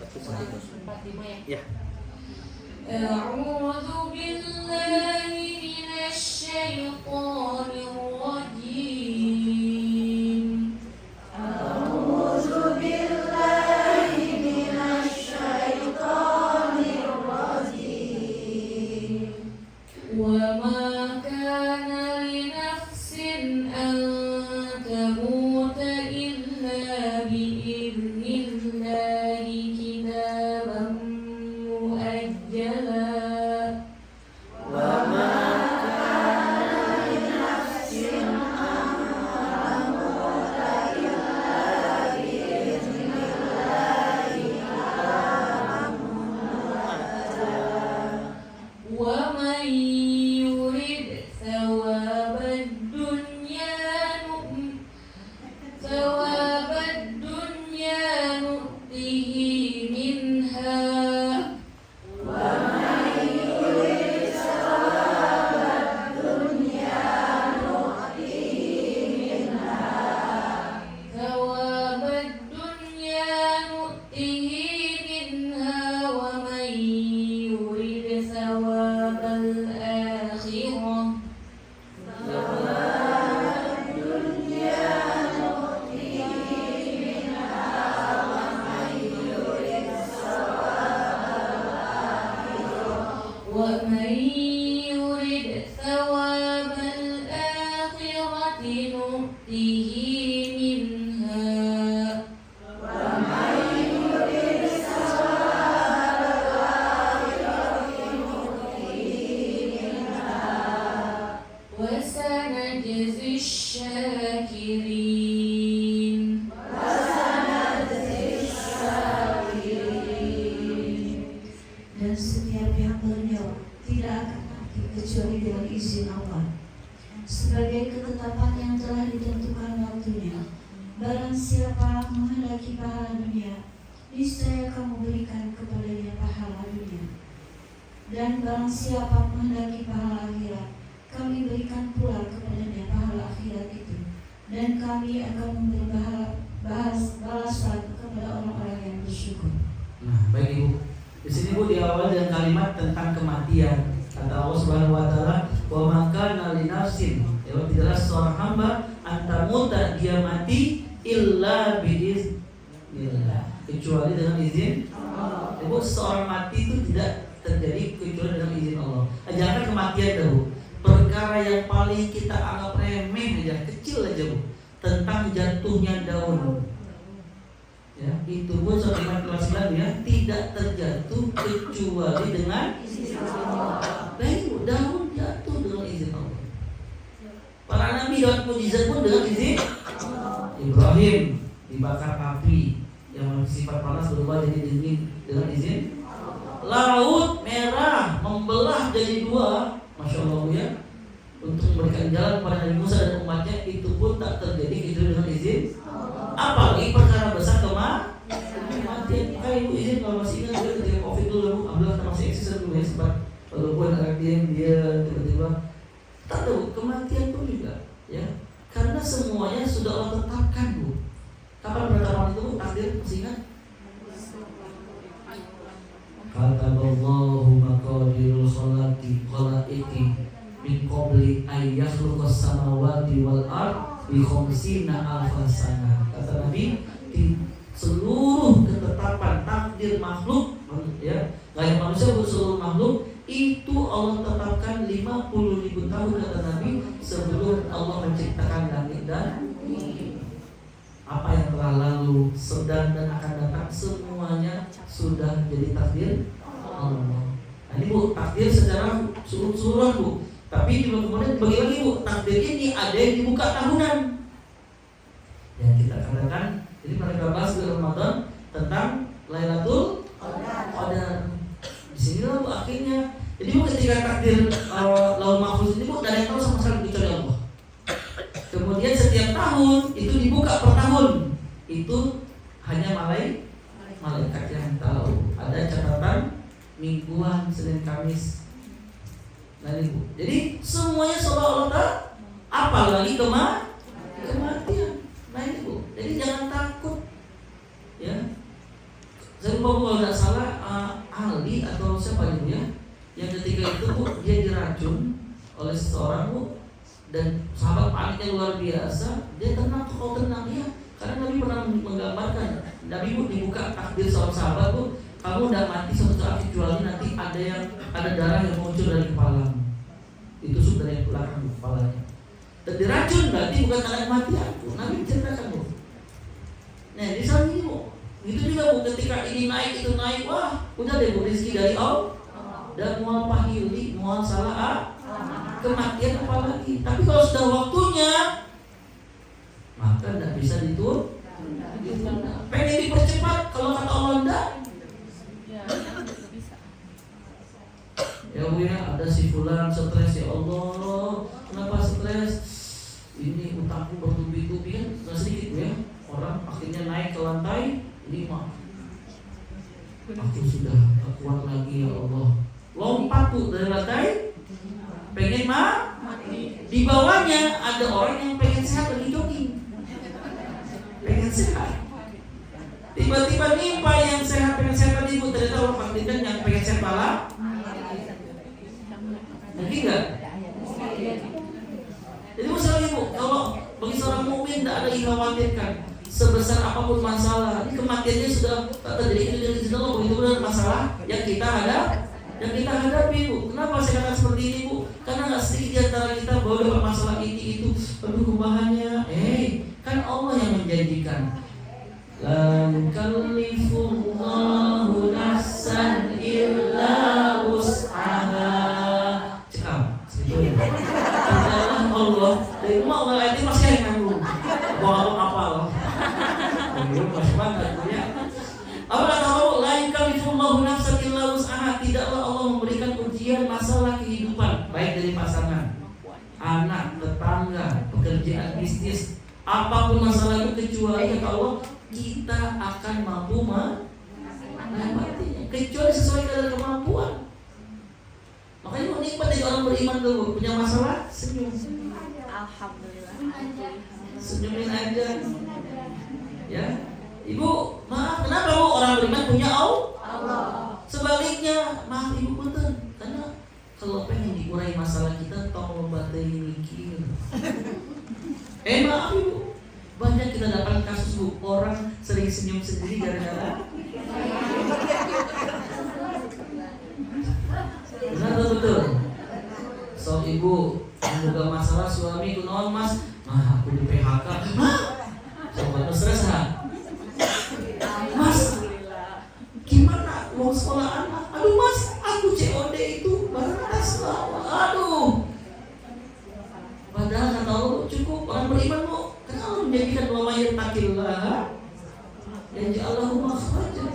145 Ya. A'udzu billahi minasy syaithanir rajim. A'udzu billahi minasy syaithanir rajim. Wa ma kana li nafsin an tamuta illa bi idnillahi kitaban muajjala. Wa ma kana li nafsin an ومن يرد ثواب الآخرة نؤته منها وسنجزي الشاكرين. Dan setiap yang bernyawa tidak akan mati kecuali dengan izin Allah, sebagai ketetapan yang telah ditentukan waktunya. Barang siapa menghendaki pahala dunia, niscaya kamu berikan kepadanya pahala dunia. Dan barang siapa menghendaki pahala akhirat, kami berikan pula kepadanya pahala akhirat itu. Dan kami akan memberi balasan kepada orang-orang yang bersyukur. Nah, baik Ibu. Di sini Bu diawali dengan kalimat tentang kematian. Kata Allah Subhanahu wa taala, "Wa ma kana li nafsin", tidaklah seorang hamba antamuta dia mati illa biiznillah, kecuali dengan izin Allah. Ibu, seorang mati itu tidak terjadi kecuali dengan izin Allah. Jangan kematian dahulu. Perkara yang paling kita anggap remeh aja, kecil aja Bu, tentang jatuhnya daun. Ya, itu pun sebagaimana kelas 9 ya, tidak terjatuh kecuali dengan izin Allah. Baik, daun jatuh dengan izin Allah. Para nabi dapat mukjizat pun dengan izin Allah. Ibrahim dibakar api yang sifat panas berubah jadi dingin dengan izin Allah. Laut merah membelah jadi dua, Masya Allah ya, untuk memberikan jalan kepada Nabi Musa dan umatnya, itu pun tak terjadi kecuali dengan izin Allah. Apalagi perkara besar kematian. Ibu izin kalau masih ingat dia ketika COVID dulu, Abdullah masih eksis dulu ya, sempat walaupun dia tiba-tiba tak tahu kematian pun juga ya, karena semuanya sudah Allah tetapkan Bu. Kapan penetapan itu Bu? Takdir masih ingat? Kataballahu maqadirul khalaiqi min qabli ay yakhluqas samawati wal ard bi khamsina alfa sana. Kata Nabi, di seluruh ketetapan takdir makhluk ya, gaya manusia seluruh makhluk itu Allah tetapkan 50.000 tahun, kata Nabi, sebelum Allah menciptakan langit dan bumi. Apa yang telah lalu, sedang dan akan datang, semuanya sudah jadi takdir Allah. Nah, ini Bu, takdir secara keseluruhan Bu. Tapi kemudian bagi lagi Bu, takdir ini ada yang dibuka tahunan. Yang kita katakan, jadi mereka bahas di Ramadan tentang Lailatul Qadar. Di sinilah Bu akhirnya. Jadi Bu, ketika takdir Lauhul Mahfuz ini Bu, tidak ada yang tahu sama sekali kecuali Allah. Kemudian setiap tahun itu dibuka per tahun. Itu hanya malaikat yang tahu. Ada catatan mingguan, Senin, Kamis. Nah ini Bu. Jadi semuanya seolah Allah tak, apalagi kematian. Nah ini Bu. Jadi jangan takut. Ya. Saya lupa Bu, kalau tidak salah Ali atau siapa itu ya, yang ketika itu Bu, dia diracun oleh seseorang Bu, dan sahabat paniknya luar biasa. Dia tenang, kau tenang ya, karena Nabi pernah menggambarkan, Nabi Bu dibuka takdir seorang sahabat Bu, kamu tidak mati suatu saat kecuali nanti ada darah yang muncul dari kepalamu, ditusuk dari belakang kepalanya, dan diracun berarti bukan tanda kematian Bu. Nabi ceritakan Bu. Nah di sana ini Bu, itu juga Bu, ketika ini naik itu naik, wah udah deh Bu, rezeki dari Allah. Dan mual pahili, mual salah kematian apalagi. Tapi kalau sudah waktunya, maka tidak bisa ditunda. Pengen dipercepat, kalau kata Allah enggak. Ya Bu ya, ada si fulan stres, ya Allah, kenapa stres? Ini utangku bertubi-tubi kan, nggak sedikit Bu ya. Orang akhirnya naik ke lantai 5. Aku sudah tak kuat lagi ya Allah. Lompat tuh dari lantai, pengen mati. Di bawahnya ada orang yang pengen sehat lagi jogging, pengen sehat. Tiba-tiba nimpa yang sehat, pengen sehat tadi Bu, ternyata orang faktirkan yang pengen sehat malah. Mungkin nggak? Jadi masalahnya Bu, kalau bagi seorang mukmin tidak ada yang dikhawatirkan. Sebesar apapun masalah, ini kematiannya sudah tak terjadi, itu dari Allah. Itu benar masalah yang kita yang kita hadapi, Bu. Kenapa saya katakan seperti ini, Bu? Karena nggak sedikit di antara kita bahwa dapat masalah ini itu, aduh kubahannya. Kan Allah yang menjanjikan. La yukallifullahu nafsan illa wus'aha. Cekam. Adalah Allah. Dari rumah Allah ayat ini masih yang nganggung. Bawa apa loh? Masih banget ya. Apa kata Allah? La yukallifullahu nafsan illa wus'aha. Tidaklah Allah memberikan ujian masalah kehidupan, baik dari pasangan, anak, tetangga, pekerjaan, bisnis, apapun masalah itu, kecuali kata Allah kita akan mampu melewatinya, kecuali sesuai dengan kemampuan. Makanya mau nikmat dari orang beriman dulu, punya masalah senyum. Alhamdulillah. Senyumin aja. Ya, Ibu, maaf, kenapa Bu orang beriman punya Allah? Sebaliknya, maaf Ibu punten, karena kalau pengen dikurai masalah kita, tolong membantai mikir. Maaf Ibu, banyak kita dapat kasus Bu, orang sering senyum sendiri gara-gara. Benar atau betul? So Ibu, juga masalah suami kunaon Mas? Aku di PHK. Sobat stres ha? Mas, gimana uang sekolah anak? Aduh Mas, aku COD itu batas lah. Aduh. Padahal kata Allah cukup orang beriman Bu. Karena Allah menjadikan wa may yattaqillah yaj'alhu makhraja.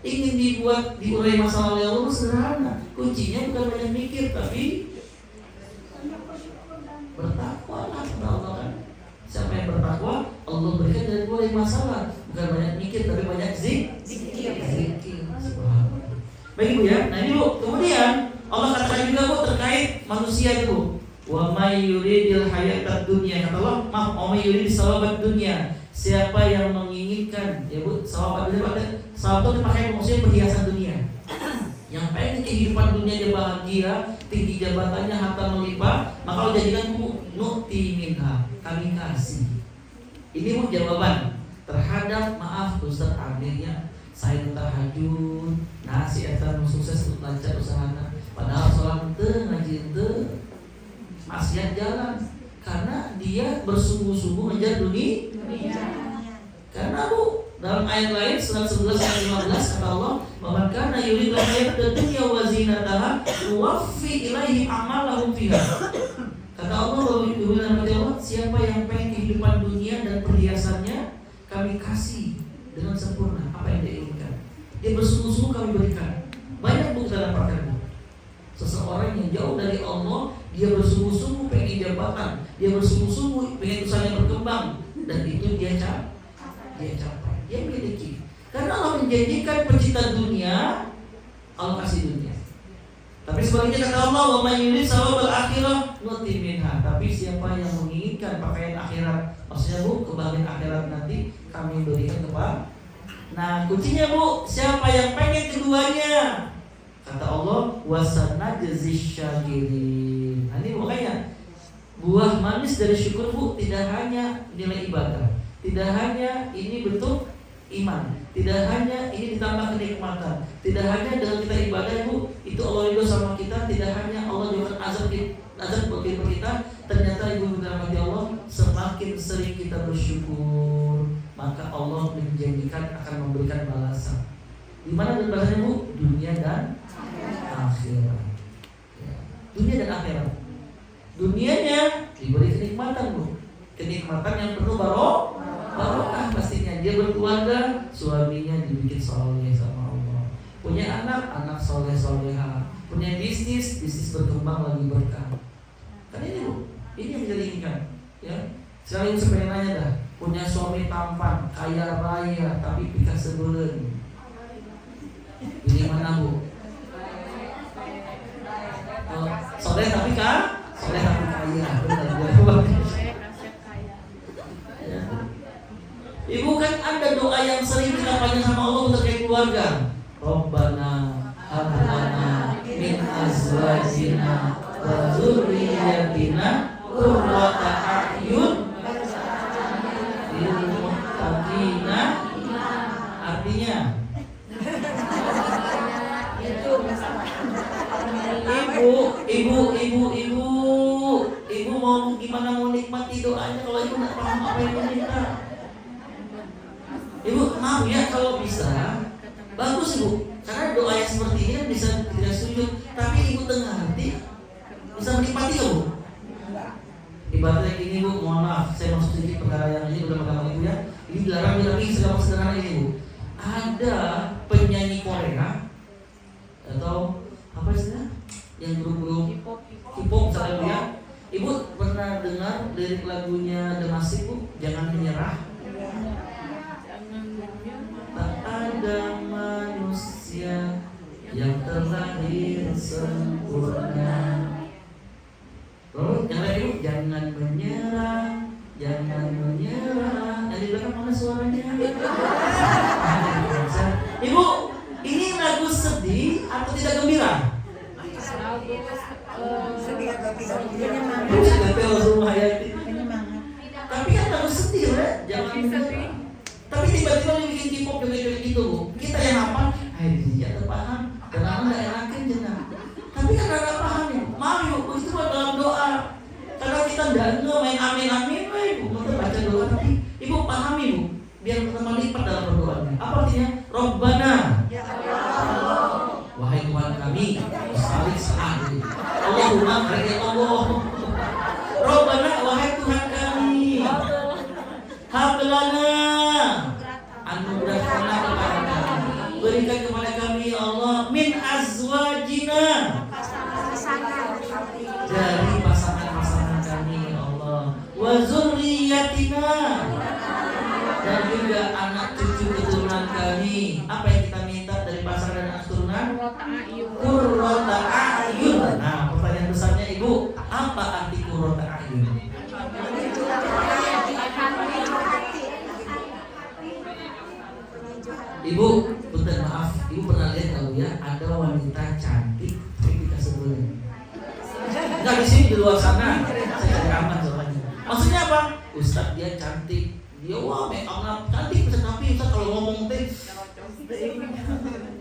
Ingin dibuat diurai masalah oleh Allah sederhana. Kuncinya bukan banyak mikir tapi bertakwa lah kepada Allah kan. Siapa yang bertakwa, Allah berikan dari mulai masalah. Bukan banyak mikir tapi banyak zikir. Subhanallah. Baik Bu ya. Nah ini Bu, kemudian Allah katakan juga Bu terkait manusia itu. Wa may yuridil hayatad dunya, kata Allah, wa may yurid sawabat dunya. Siapa yang menginginkan, ya Bu, sawabat dunia, sawabat itu dipakai maksudnya perhiasan dunia. Yang pengen kehidupan dunia dia bahagia, tinggi jabatannya, harta melimpah, maka Allah jadikan Bu nu'ti minha, kami kasih. Ini Bu jawaban terhadap, maaf Ustaz akhirnya saya tahajud, nasi etan sukses untuk lancar usahana, padahal sholat ente, ngaji ente, maksiat jalan, karena dia bersungguh-sungguh mengejar dunia. Karena Bu dalam ayat lain surat 11 ayat 15 kata Allah, "Man kana yuridu hayatad dunya wa zinataha nuwaffi ilaihim a'malahum fiha." Kata Allah bahwa siapa yang pengen kehidupan dunia dan perhiasannya, kami kasih dengan sempurna apa yang dia inginkan. Dia bersungguh-sungguh kami berikan. Banyak Bu kita dapatkan. Seseorang yang jauh dari Allah, dia bersungguh-sungguh pengen jabatan, dia bersungguh-sungguh pengen usahanya berkembang, dan itu dia capai, dia miliki. Karena Allah menjadikan pencipta dunia, Allah kasih dunia. Tapi sebaliknya kata Allah, wa may yurid sawabal akhirah nu'ti minha. Tapi siapa yang menginginkan pakaian akhirat, maksudnya Bu kebahagiaan akhirat nanti, kami berikan kepada. Nah kuncinya Bu, siapa yang pengen keduanya? Kata Allah, wasanajziz syakirin. Nah ini makanya buah manis dari syukur Bu tidak hanya nilai ibadah, tidak hanya ini bentuk iman, tidak hanya ini ditambah kenikmatan, tidak hanya dengan kita ibadah Bu itu Allah ridho sama kita, tidak hanya Allah juga azab bagi kita. Ternyata Ibu dirahmati Allah, semakin sering kita bersyukur, maka Allah menjanjikan akan memberikan balasan. Di mana balasannya Bu? Dunia dan akhirat. Ya. Dunia dan akhirat. Dunianya diberi kenikmatan Bu, kenikmatan yang penuh barokah pastinya. Dia berkeluarga, suaminya dibikin soleh sama Allah, punya anak soleh-soleha, punya bisnis berkembang lagi berkah. Kan ini Bu, ini yang kita inginkan. Ya, sekali saya nanya dah, punya suami tampan, kaya raya, tapi pikir sebelen. Ini mana Bu? Soleh tapi kaya. Ya. Ibu kan ada doa yang sering kita panjang sama Allah untuk keluarga. Rabbana hab lana min azwajina wa dzurriyyatina qurrata a'yun lil muttaqina. Artinya Ibu mau gimana mau nikmati doanya kalau ibu nggak paham apa yang diminta? Ibu mau ya kalau bisa, bagus ibu. Karena doa yang seperti ini kan bisa tidak setuju, tapi ibu tengah hati bisa menikmati nggak bu? Ibaratnya gini bu, mohon maaf, saya masuk sedikit perkara yang ini udah pegang ibu ya. Ini dilarang tapi sederhana ini bu. Ada penyanyi Korea atau apa istilahnya yang grup-grup K-pop misalnya bu ya. Ibu pernah dengar lirik lagunya The Massive bu? Jangan menyerah. Tak ada manusia yang terlahir sempurna. Lalu yang lain ibu, jangan menyerah, jangan menyerah. Yang di belakang mana suaranya? Ibu, ini lagu sedih atau tidak gembira? Tapi kan lagu sedih ya, jangan menyerah. Tapi tiba-tiba dia bikin K-pop joget-joget gitu bu. Kita yang hafal, dia terpaham. Kenapa nggak enakin jenah? Tapi kan nggak paham ya. Maaf yuk, itu dalam doa. Kalau kita nggak main amin-amin, ibu kita baca doa tapi ibu pahami bu, biar teman lipat dalam berdoanya. Apa artinya? Robbana, ya Allah, wahai Tuhan kami, salik sahadi. Allahumma ya Allah. Robbana, wahai Tuhan kami, hablana, anugerahkanlah kepada kami, berikan kepada kami ya Allah, min azwajina, dari pasangan-pasangan kami ya Allah, wa zurriyatina, dan juga anak cucu keturunan kami. Apa yang kita minta dari pasangan dan anak keturunan? Qurrata a'yun. Nah, pertanyaan besarnya ibu, apa arti qurrata a'yun? Ibu, bentar maaf, ibu pernah lihat kalau ya ada wanita cantik tapi dikasih sebelum. Enggak di sini, di luar sana. Saya cari aman soalnya. Maksudnya apa? Ustaz dia cantik, dia wah make up cantik, tapi Ustaz kalau ngomong teh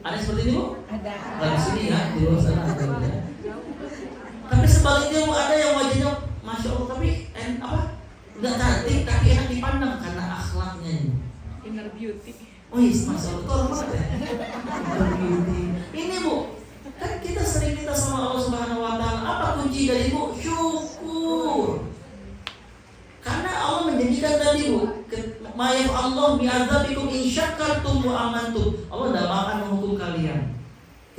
ada seperti ini bu? Ada. Nah, di sini ya, di luar sana ada ya. Tapi sebaliknya bu, ada yang wajahnya masya Allah tapi nggak cantik tapi enak dipandang karena akhlaknya ini. Inner beauty. Oh iya, masya Allah, itu orang banget ya. Inner beauty. Ini bu, kan kita sering minta sama Allah Subhanahu Wa Taala. Apa kunci dari bu? Syukur. Karena Allah menjanjikan tadi bu, Ma'yaf Allah bi'adzabikum in syakartum wa amantum. Allah tidak akan menghukum kalian.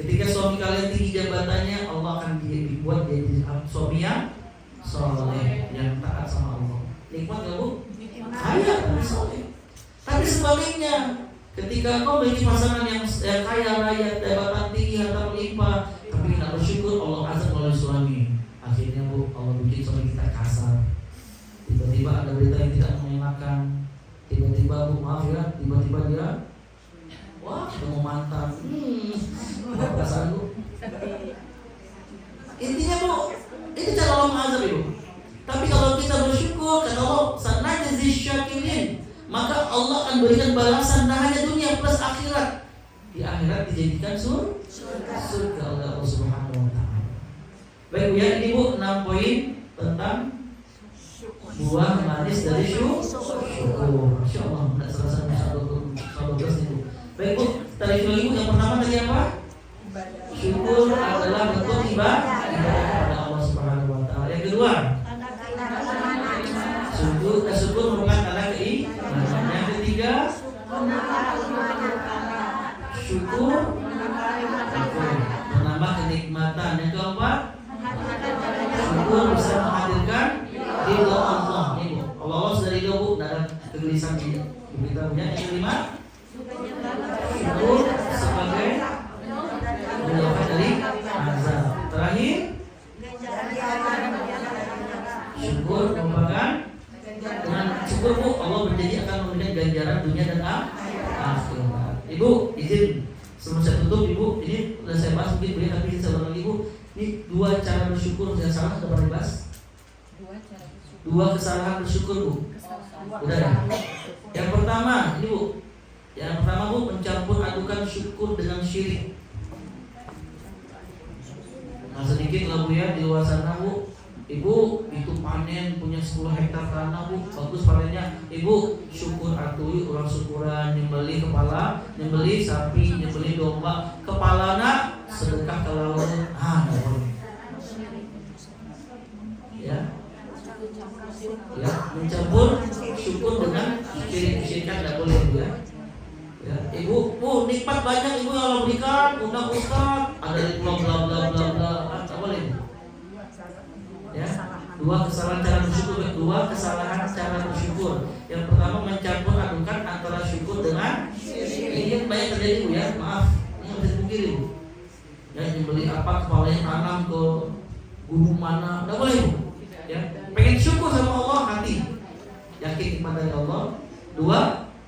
Ketika suami kalian tinggi jabatannya, Allah akan dibuat jadi suami yang soleh, yang taat sama Allah. Nikmat gak bu? Kaya tapi soleh. Tapi sebaliknya, ketika kau memiliki pasangan yang kaya raya, jabatan tinggi, harta berlimpah, tapi tidak bersyukur, Allah azab melalui suami. Akhirnya bu, Allah bikin suami kita kasar. Tiba-tiba ada berita yang tidak mengenakan. Tiba-tiba bu, maaf ya, tiba-tiba dia wah, ketemu mantan. Apa perasaan bu? Intinya bu, itu cara Allah mengazab ibu. Tapi kalau kita bersyukur, kata Allah, sanajzi syakirin, maka Allah akan berikan balasan tak hanya dunia plus akhirat. Di akhirat dijadikan surga oleh Allah Subhanahu Wa Taala. Baik bu ya, ini bu 6 poin tentang buah manis dari syukur. Masya Allah, tidak selesai satu nih bu. Baik bu, tadi ibu yang pertama tadi apa? Syukur adalah bentuk ibadah kepada Allah Subhanahu Wa Taala. Yang kedua, syukur merupakan tanda keimanan. Yang ketiga, syukur menambah kenikmatan. Yang keempat, syukur bisa menghadirkan ridho Allah. Nih bu, Allah sudah ridho bu, dalam kegelisahan ini. Kita punya yang kelima, syukur sebagai menjauhkan dari azab. Terakhir, syukur merupakan dengan syukur bu, Allah berjanji akan memberikan ganjaran dunia dan akhirat. Ibu izin sebelum saya tutup ibu, ini sudah saya bahas mungkin boleh, tapi saya ulang lagi bu. Ini 2 cara bersyukur yang salah sudah pernah dibahas. 2 kesalahan bersyukur bu. Udah ya. Yang pertama ini bu, yang pertama bu, mencampur adukan syukur dengan syirik. Nah sedikit lagu Bu ya di luar sana Bu, Ibu itu panen punya 10 hektar tanah Bu, bagus panennya. Ibu syukur atuh urang syukuran nyembeli kepala, nyembeli sapi, nyembeli domba, kepalana sedekah ke laut. Ya. Ya, mencampur syukur dengan syirik-syirikan tidak boleh ya. Ya, Ibu, Bu, nikmat banyak Ibu yang Allah berikan, undang Ustaz, ada di pulau bla bla bla bla, tidak boleh. Ya, dua kesalahan cara bersyukur. Yang pertama mencampur adukan antara syukur dengan ini banyak terjadi Bu ya, maaf, ini harus dipungkiri Bu. Ya, dibeli apa kepalanya tanam ke gunung mana, tidak boleh Bu. Ya, pengen syukur sama Allah hati, yakin nikmat dari Allah. Dua,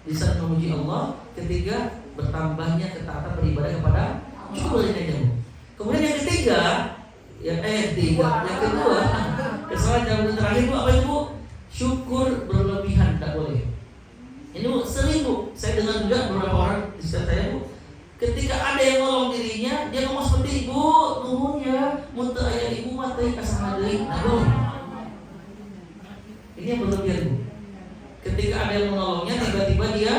bisa memuji Allah. Ketiga, bertambahnya ketaatan beribadah kepada syukur ini aja Bu. Kemudian yang ketiga, yang kedua, kesalahan yang terakhir Bu apa itu Bu? Syukur berlebihan tidak boleh. Ini Bu sering Bu, saya dengar juga beberapa orang di sekitar saya Bu, ketika ada yang nolong dirinya, dia ngomong seperti Ibu, nuhun ya, muntah ayah Ibu matai kasah deui. Tidak boleh. Ini yang berlebihan Bu. Ketika ada yang menolongnya, tiba-tiba dia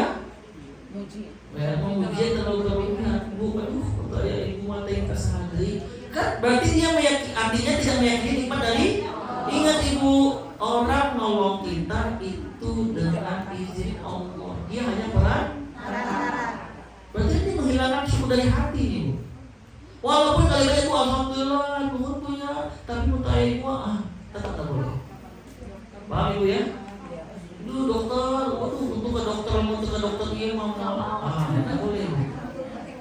memuji terlalu berlebihan. Bu, aduh, muntah ayah Ibu matai kasah deui. Kan berarti dia artinya tidak meyakini nikmat dari. Ingat Ibu, orang nolong kita itu dengan izin Allah. Dia hanya peran. Berarti ini menghilangkan syukur dari hati Ibu. Walaupun kali-kali Ibu alhamdulillah, nuhun Bu ya, tapi mutai Ibu tetap tak boleh. Paham Ibu ya? Duh dokter, waduh untuk ke dokter dia mau tidak boleh.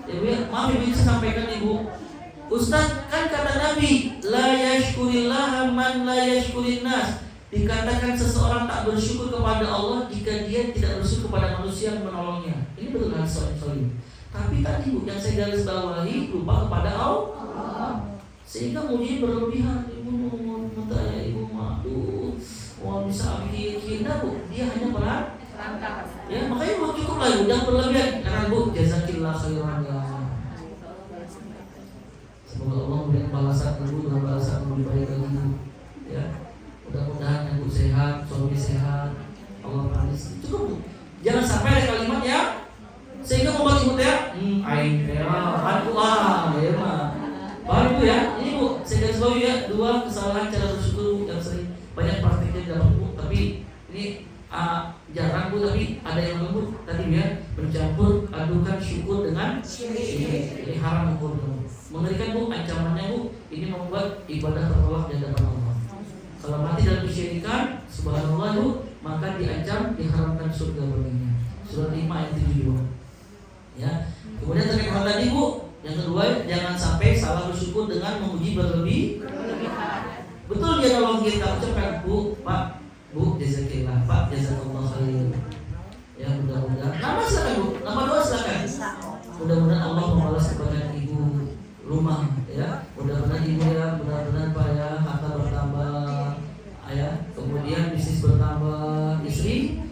Ibu ya, maaf Ibu bisa sampaikan Ibu. Ustaz, kan kata Nabi, la yashkurillah man la yashkurin nas. Dikatakan seseorang tak bersyukur kepada Allah jika dia tidak bersyukur kepada manusia yang menolongnya. Ini betul kan soal. Tapi tadi Bu, yang saya garis bawahi lupa kepada Allah. Sehingga muji berlebihan. Ibu minta ya Ibu maaf. Wah bisa bikin Bu, dia hanya peran. Ya makanya Bu cukup lah Bu, jangan berlebihan. Karena Bu jazakillah khairan ya. Semoga Allah memberikan balasan Ibu dengan balasan lebih baik lagi ya. Mudah-mudahan Ibu sehat, suami sehat, Allah panis. Cukup Bu. Jangan sampai ada kalimat ya sehingga membuat Ibu ya, aing aku ya mah. Paham Ibu ya? Ini Bu, saya garis bawahi ya, dua kesalahan cara bersyukur yang sering banyak praktiknya dalam Bu. Tapi ini jarang Bu, tapi ada yang lembut tadi ya, mencampur adukan syukur dengan ini haram hukum. Mengerikan Bu, ancamannya Bu, ini membuat ibadah tertolak di hadapan Allah. Kalau mati dalam kesyirikan, subhanallah Bu, maka diancam diharamkan surga baginya. Surat 5 ayat 72. Ya. Kemudian terkait hal tadi Bu, yang kedua jangan sampai salah bersyukur dengan memuji berlebihan. Betul dia nolong kita, ucapkan Bu, Pak, Bu, jazakillah, Pak, jazakallah khair. Ya mudah-mudahan. Nama silakan Bu, nama doa silakan. Mudah-mudahan Allah membalas kepada Ibu rumah ya, mudah-mudahan Ibu ya, mudah-mudahan Pak ya, harta bertambah ya, kemudian bisnis bertambah, istri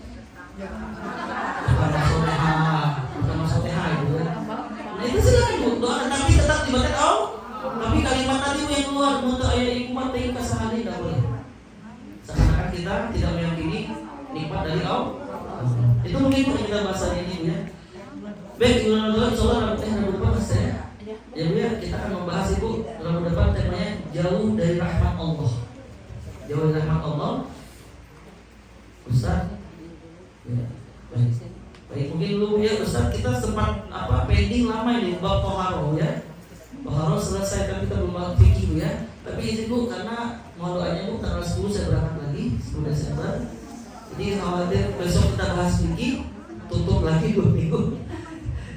bukan soleha Ibu ya. Nah itu silakan Bu, doa tapi tetap dibaca Allah. Tapi kalimat tadi yang keluar untuk ayat Ibu matain kasahani tidak boleh. Seakan-akan kita tidak meyakini nikmat dari Allah. Itu mungkin Bu yang kita bahas hari ini Bu ya. Baik, insyaallah Rabu depan saya. Ya Bu ya, kita akan membahas Ibu Rabu depan temanya jauh dari rahmat Allah. Jauh dari rahmat Allah. Ustaz. Ya, baik mungkin dulu ya Ustaz, kita sempat pending lama ini bab toharo ya. Toharo selesai tapi kita belum bahas fikih Bu ya. Tapi izin Bu, karena mau doanya Bu tanggal 10 saya berangkat lagi 10 Desember. Jadi khawatir besok kita bahas fikih, tutup lagi 2 minggu.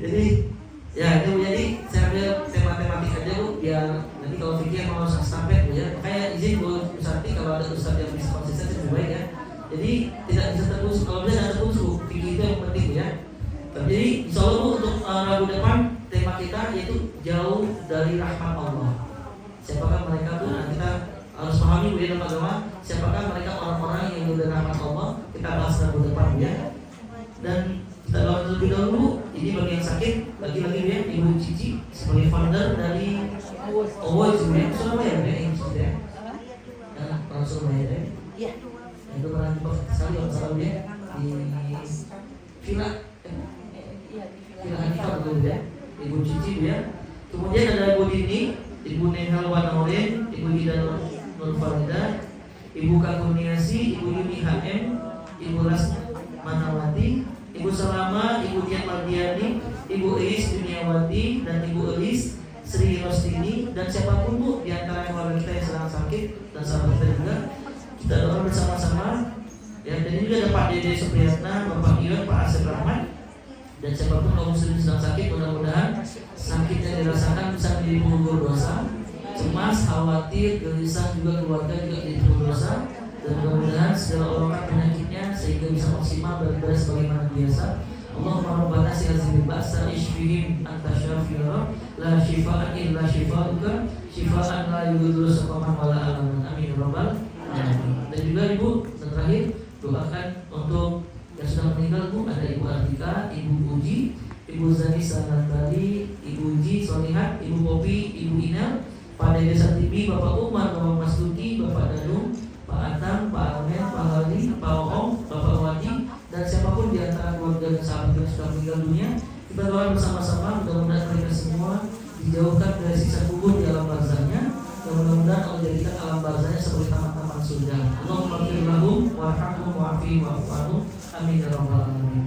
Jadi ya itu Bu, jadi saya ambil tema-tematik aja Bu, biar nanti kalau fikih yang mau sampai Bu ya. Makanya izin Bu Ustaz, kalau ada Ustaz yang bisa konsisten lebih baik ya. Jadi tidak bisa terputus, kalau bisa tidak terputus Bu, fikih itu yang penting Bu ya. Jadi insyaallah Bu untuk Rabu depan tema kita yaitu jauh dari rahmat Allah. Siapakah mereka Bu? Nah, kita harus pahami Bu ya dalam agama, siapakah mereka orang-orang yang jauh dari rahmat Allah. Kita bahas Rabu depan Bu ya. Dan kita doakan terlebih dahulu. Ini bagi yang sakit, lagi-lagi ya Ibu Cici sebagai founder dari Awards Bu ya, Surabaya Bu ya, Villa Iya, di Villa Hanifah dulu ya, Ibu Cici Bu ya. Kemudian ada Ibu Dini, Ibu Nehal Wanorin, Ibu Ida Nur Farida, Ibu Kakuniasi, Ibu Yuni HM, Ibu Ras Manawati, Ibu Salama, Ibu Dian Mardiani, Ibu Elis Duniawati, dan Ibu Elis Sri Rosdini, dan siapapun Bu di antara keluarga kita yang sedang sakit dan sahabat kita juga, kita doa bersama-sama. Ya, dan ini juga ada Pak Dede Supriyatna, Bapak Iwan, Pak Asep Rahmat, dan siapapun kaum muslimin sedang sakit, mudah-mudahan sakit yang dirasakan bisa menjadi penggugur dosa, cemas, khawatir, gelisah juga keluarga juga menjadi penggugur dosa, dan mudah-mudahan segala orokan penyakitnya sehingga bisa maksimal beribadah sebagaimana biasa. Allahumma rabbana si'azim ba'sa ishfihim anta syafiyara la shifa'an illa shifa'uka shifa'an la yughadiru saqaman wala alaman. Amin rabbal alamin. Dan juga Ibu, terakhir doakan untuk yang sudah meninggal Bu, ada Ibu Artika, Ibu Uji, Ibu Zani Sanatari, Ibu Uji Solihat, Ibu Popi, Ibu Inel, Pak Dede Satibi, Bapak Umar, Bapak Mas Duki, Bapak Danung, Pak Atam, Pak Almen, Pak Hali, Pak Om, Bapak Wadi, dan siapapun di antara keluarga dan sahabat yang sudah meninggal dunia. Kita doa bersama-sama mudah-mudahan mereka semua dijauhkan dari siksa kubur di alam barzahnya, dan mudah-mudahan Allah jadikan alam barzahnya seperti taman-taman surga. Allahumma ighfir lahum warhamhum wa'afihim wa'fu anhum. Amin ya rabbal alamin.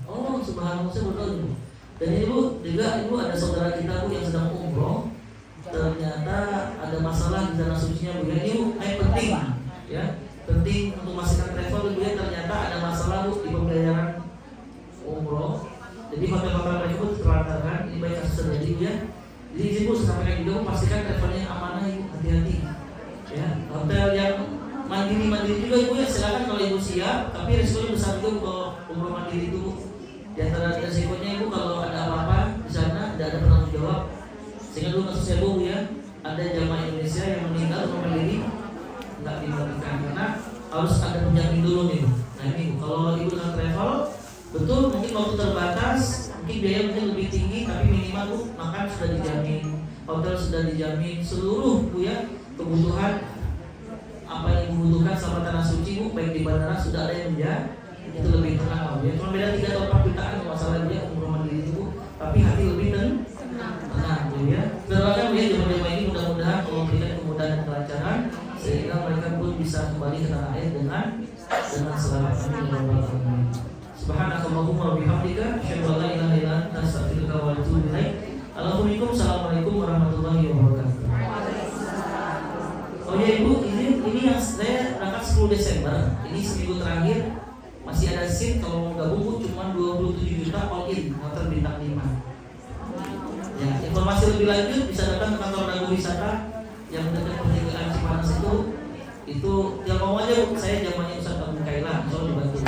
Oh, subhanallah, saya berdoa. Dan Ibu juga, Ibu ada saudara kita Bu yang sedang umroh, ternyata ada masalah di tanah sucinya Bu. Ini Bu, penting ya, penting untuk memastikan travel Bu ya, ternyata ada masalah Bu di pembayaran umroh. Jadi hotel-hotel mereka Bu terlantarkan, ini baik kasus terjadi Bu ya. Jadi Ibu sampaikan juga Bu, pastikan travelnya amanah Ibu, hati-hati ya. Hotel yang mandiri juga Ibu ya, silakan kalau Ibu siap, tapi resikonya besar juga Bu kalau umroh mandiri itu Bu. Di antara resikonya Ibu kalau ada apa-apa di sana tidak ada penanggung jawab. Sehingga dulu kasusnya Bu ya, ada jamaah Indonesia yang meninggal rumah mandiri nggak dimandikan karena harus ada penjamin dulu nih Bu. Nah ini Bu, kalau Ibu dengan travel, betul mungkin waktu terbatas, mungkin biaya mungkin lebih tinggi, tapi minimal Bu makan sudah dijamin, hotel sudah dijamin, seluruh Bu ya kebutuhan apa yang dibutuhkan sama tanah suci Bu, baik di bandara sudah ada yang menjaga. Itu lebih tenang ya. Cuma beda 3 atau 4 jutaan masalah dia umroh mandiri itu Bu, tapi hati lebih tenang ya. Doakan ya jemaah-jemaah ini mudah-mudahan Allah berikan kemudahan dan kelancaran sehingga mereka pun bisa kembali ke tanah air dengan selamat. Amin ya rabbal alamin. Subhanakallahumma wa bihamdika asyhadu an la ilaha illa anta astaghfiruka wa atubu ilaik. Assalamualaikum warahmatullahi wabarakatuh. Oh ya Ibu, ini yang saya berangkat 10 Desember. Ini seminggu terakhir. Masih ada seat kalau mau gabung Bu, cuma 27 juta all in, hotel bintang 5. Ya, informasi lebih lanjut bisa datang ke kantor Dago Wisata yang dekat pertigaan Cipanas itu ngomong aja Bu, saya zamannya Ustaz Abu Kaila, insyaallah dibantu.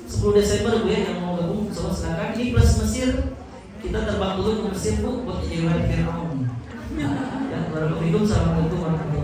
10 Desember Bu ya, yang mau gabung silakan. Ini plus Mesir, kita terbang dulu ke Mesir Bu buat jadi Fir'aun. Ya, Assalamualaikum warahmatullahi wabarakatuh.